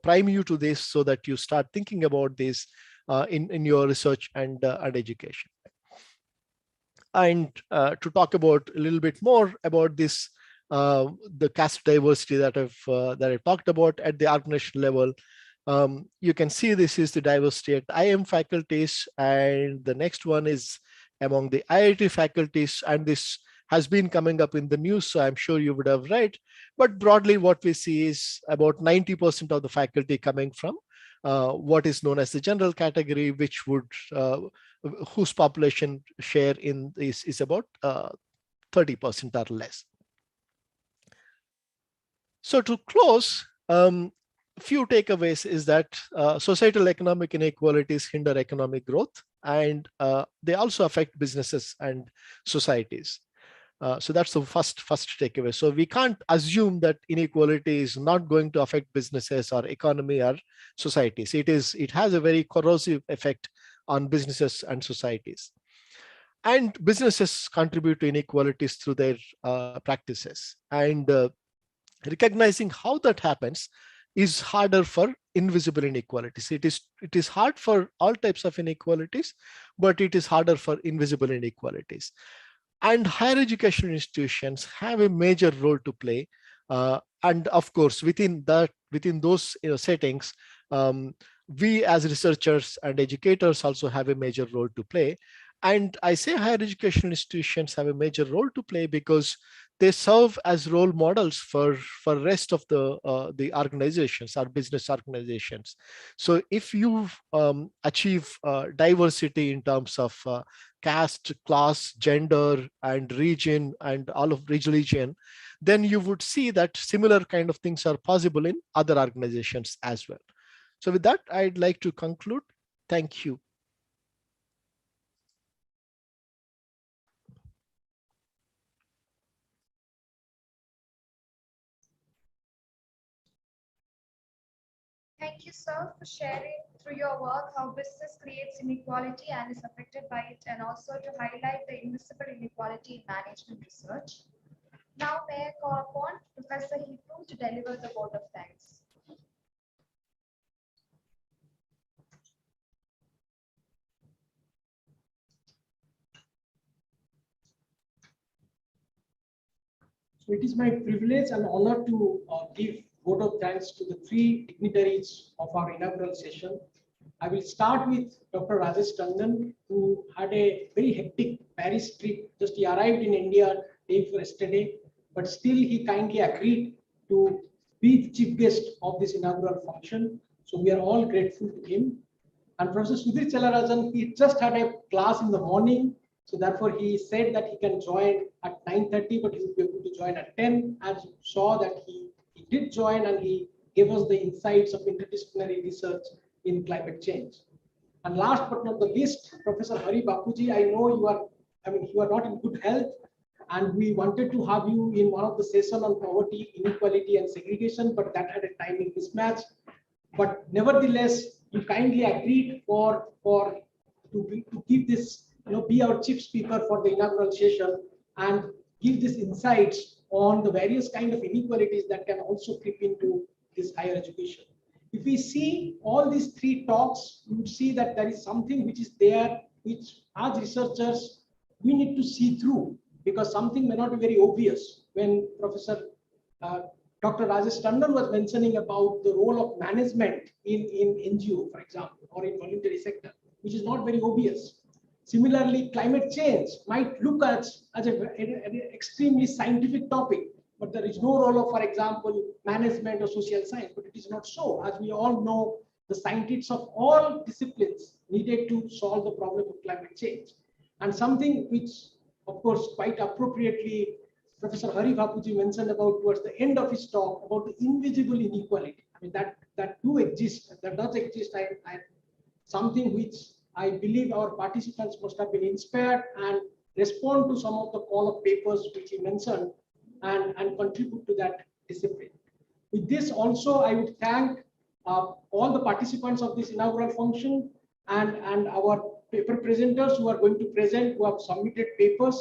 prime you to this so that you start thinking about this in your research and education. And to talk about a little bit more about this, the caste diversity that I've talked about at the organizational level. You can see this is the diversity at IM faculties, and the next one is among the IIT faculties, and this has been coming up in the news, so I'm sure you would have read. But broadly, what we see is about 90% of the faculty coming from what is known as the general category, which would whose population share in this is about 30% or less. So to close, few takeaways is that societal economic inequalities hinder economic growth, and they also affect businesses and societies. So that's the first takeaway. So we can't assume that inequality is not going to affect businesses or economy or societies. It has a very corrosive effect on businesses and societies. And businesses contribute to inequalities through their practices. And recognizing how that happens is harder for invisible inequalities. It is hard for all types of inequalities, but it is harder for invisible inequalities. And higher education institutions have a major role to play. And of course, within those settings, we as researchers and educators also have a major role to play. And I say higher education institutions have a major role to play because they serve as role models for rest of the organizations, our business organizations. So if you achieve diversity in terms of caste, class, gender, and region, and all of religion, then you would see that similar kind of things are possible in other organizations as well. So with that, I'd like to conclude. Thank you. Thank you, sir, for sharing through your work how business creates inequality and is affected by it, and also to highlight the invisible inequality in management research. Now, may I call upon Professor Hipum to deliver the vote of thanks. So it is my privilege and honor to give vote of thanks to the three dignitaries of our inaugural session. I will start with Dr. Rajesh Tanjan, who had a very hectic Paris trip. Just he arrived in India day before yesterday, but still he kindly agreed to be the chief guest of this inaugural function. So we are all grateful to him. And Professor Sudhir Chella Rajan, he just had a class in the morning. So therefore, he said that he can join at 9:30, but he will be able to join at 10. As you saw that he did join, and he gave us the insights of interdisciplinary research in climate change. And last but not the least, Professor Hari Bapuji, I know you are not in good health, and we wanted to have you in one of the sessions on poverty, inequality, and segregation, but that had a timing mismatch. But nevertheless, you kindly agreed to give this, be our chief speaker for the inaugural session and give these insights on the various kind of inequalities that can also creep into this higher education. If we see all these three talks, you would see that there is something which is there, which as researchers, we need to see through, because something may not be very obvious. When Professor Dr. Rajesh Tanjan was mentioning about the role of management in NGO, for example, or in voluntary sector, which is not very obvious. Similarly, climate change might look at as an extremely scientific topic, but there is no role of, for example, management or social science. But it is not so. As we all know, the scientists of all disciplines needed to solve the problem of climate change. And something which, of course, quite appropriately, Professor Hari Bapuji mentioned about towards the end of his talk about the invisible inequality. I mean, that do exist, that does exist. Something which I believe our participants must have been inspired and respond to some of the call of papers which he mentioned and contribute to that discipline. With this also, I would thank all the participants of this inaugural function and our paper presenters who are going to present, who have submitted papers.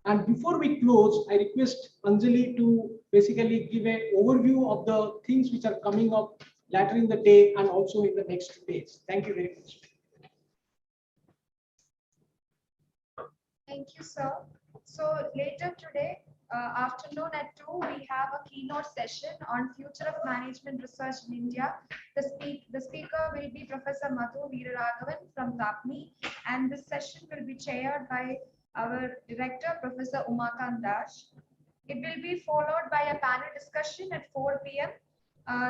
And before we close, I request Anjali to basically give an overview of the things which are coming up later in the day and also in the next 2 days. Thank you very much. Thank you, sir. So later today, afternoon at 2, we have a keynote session on future of management research in India. The speaker will be Professor Madhu Veeraraghavan from DOCMAD, and this session will be chaired by our director, Professor Umakant Das. It will be followed by a panel discussion at 4 p.m.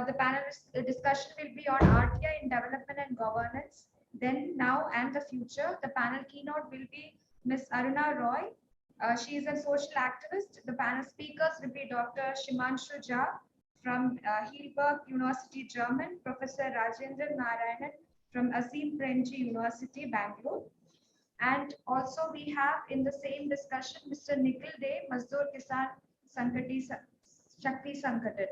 The panel discussion will be on RTI in development and governance, then, now, and the future. The panel keynote will be Ms. Aruna Roy. She is a social activist. The panel speakers will be Dr. Shimanshu Jha from Heidelberg University, German, Professor Rajendran Narayanan from Azim Premji University, Bangalore. And also we have in the same discussion Mr. Nikhil De, Mazdoor Kisan Shakti Sankatat.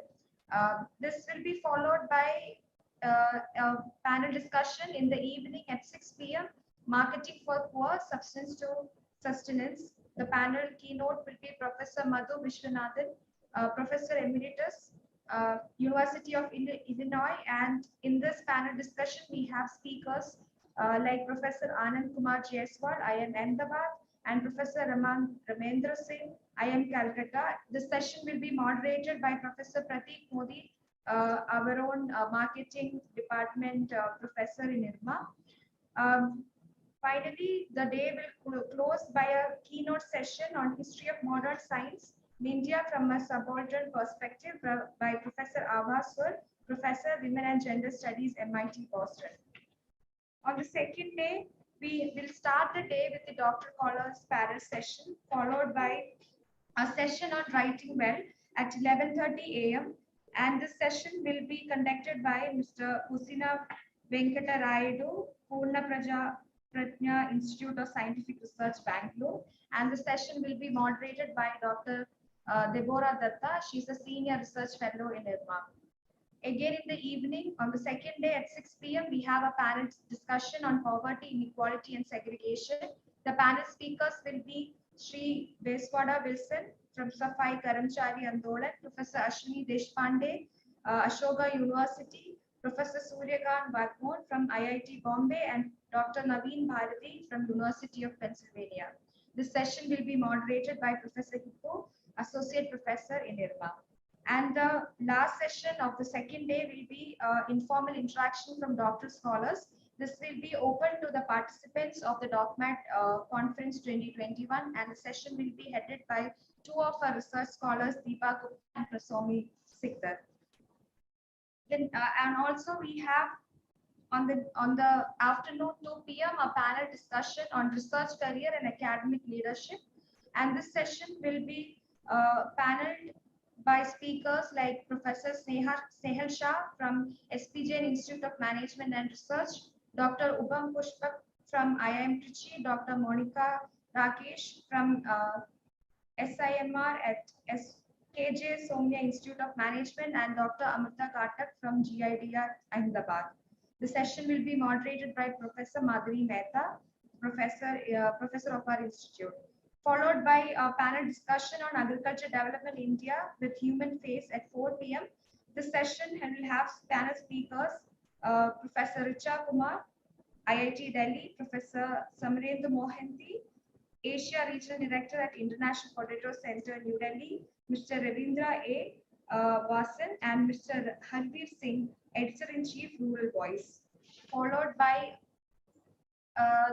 This will be followed by a panel discussion in the evening at 6 p.m. Marketing for Poor, Substance to Sustenance. The panel keynote will be Professor Madhu Vishwanathan, Professor Emeritus, University of Illinois. And in this panel discussion, we have speakers like Professor Anand Kumar Jaiswal, IIM Ahmedabad, and Professor Ramendra Singh, IIM Calcutta. This session will be moderated by Professor Prateek Modi, our own marketing department professor in IRMA. Finally, the day will close by a keynote session on history of modern science in India from a subaltern perspective by Professor Avaswar, Professor Women and Gender Studies, MIT Boston. On the second day, we will start the day with the Dr. Caller's panel session, followed by a session on writing well at 11:30 a.m. And this session will be conducted by Mr. Usina Venkata Rayudu, Purna Prajna Institute of Scientific Research, Bangalore. And the session will be moderated by Dr. Deborah Datta. She's a senior research fellow in IRMA. Again, in the evening, on the second day at 6 p.m., we have a panel discussion on poverty, inequality, and segregation. The panel speakers will be Sri Veswada Wilson from Safai Karamchari Andolan, Professor Ashwini Deshpande, Ashoka University, Professor Suryakant Bagmore from IIT Bombay, and Dr. Naveen Bharati from University of Pennsylvania. This session will be moderated by Professor Hippo, Associate Professor in IRMA. And the last session of the second day will be informal interaction from doctoral scholars. This will be open to the participants of the Docmat Conference 2021, and the session will be headed by two of our research scholars, Deepa Gupta and Prasomi Sikdar. Then, and also we have on the afternoon 2 p.m. a panel discussion on research career and academic leadership. And this session will be paneled by speakers like Professor Snehal Shah from SP Jain Institute of Management and Research, Dr. Ubam Pushpak from IIM Trichy, Dr. Monica Rakesh from SIMR at KJ Somya Institute of Management, and Dr. Amrita Katak from GIDR Ahmedabad. The session will be moderated by Professor Madhuri Mehta, professor of our institute, followed by a panel discussion on agriculture development in India with human face at 4 p.m. This session will have panel speakers, Professor Richa Kumar, IIT Delhi, Professor Samrendra Mohanty, Asia Regional Director at International Potato Center, New Delhi, Mr. Ravindra A. Vasan, and Mr. Harveer Singh, Editor-in-Chief, Rural Voice, followed by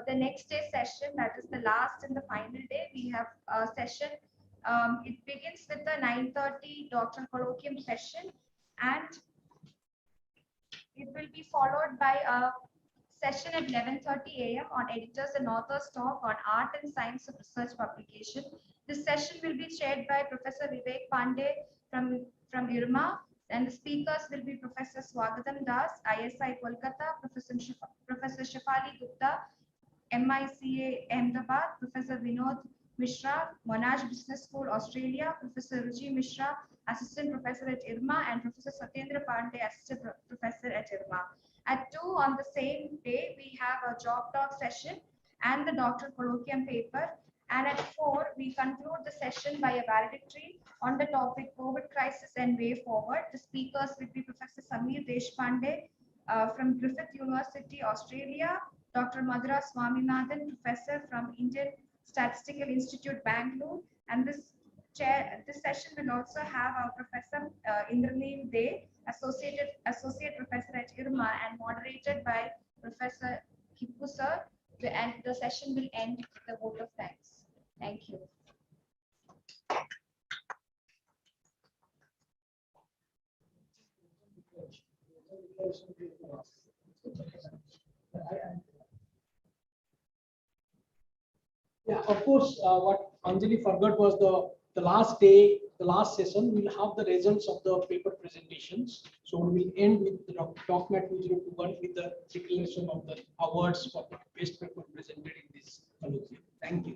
the next day session, that is the last and the final day. We have a session. It begins with the 9:30 doctoral colloquium session, and it will be followed by a session at 11:30 a.m. on editors and authors talk on art and science of research publication. This session will be chaired by Professor Vivek Pandey from IRMA, and the speakers will be Professor Swagatam Das, ISI Kolkata, Professor Shafali Gupta, MICA Ahmedabad, Professor Vinod Mishra, Monash Business School, Australia, Professor Ruchi Mishra, Assistant Professor at IRMA, and Professor Satyendra Pandey, Assistant Professor at IRMA. At 2 on the same day, we have a job talk session and the doctoral colloquium paper. And at 4, we conclude the session by a valedictory on the topic COVID crisis and way forward. The speakers will be Professor Samir Deshpande from Griffith University, Australia, Dr. Madhura Swaminathan, Professor from Indian Statistical Institute, Bangalore, and this session will also have our Professor Indranil Dey, Associate Professor at IRMA, and moderated by Professor Hippu Sir, and the session will end with the vote of thanks. Thank you. Yeah, of course, what Anjali forgot was the last day, the last session, we'll have the results of the paper presentations. So we will end with the Docmat 2021 with the declaration of the awards for the best paper presented in this colloquium. Thank you.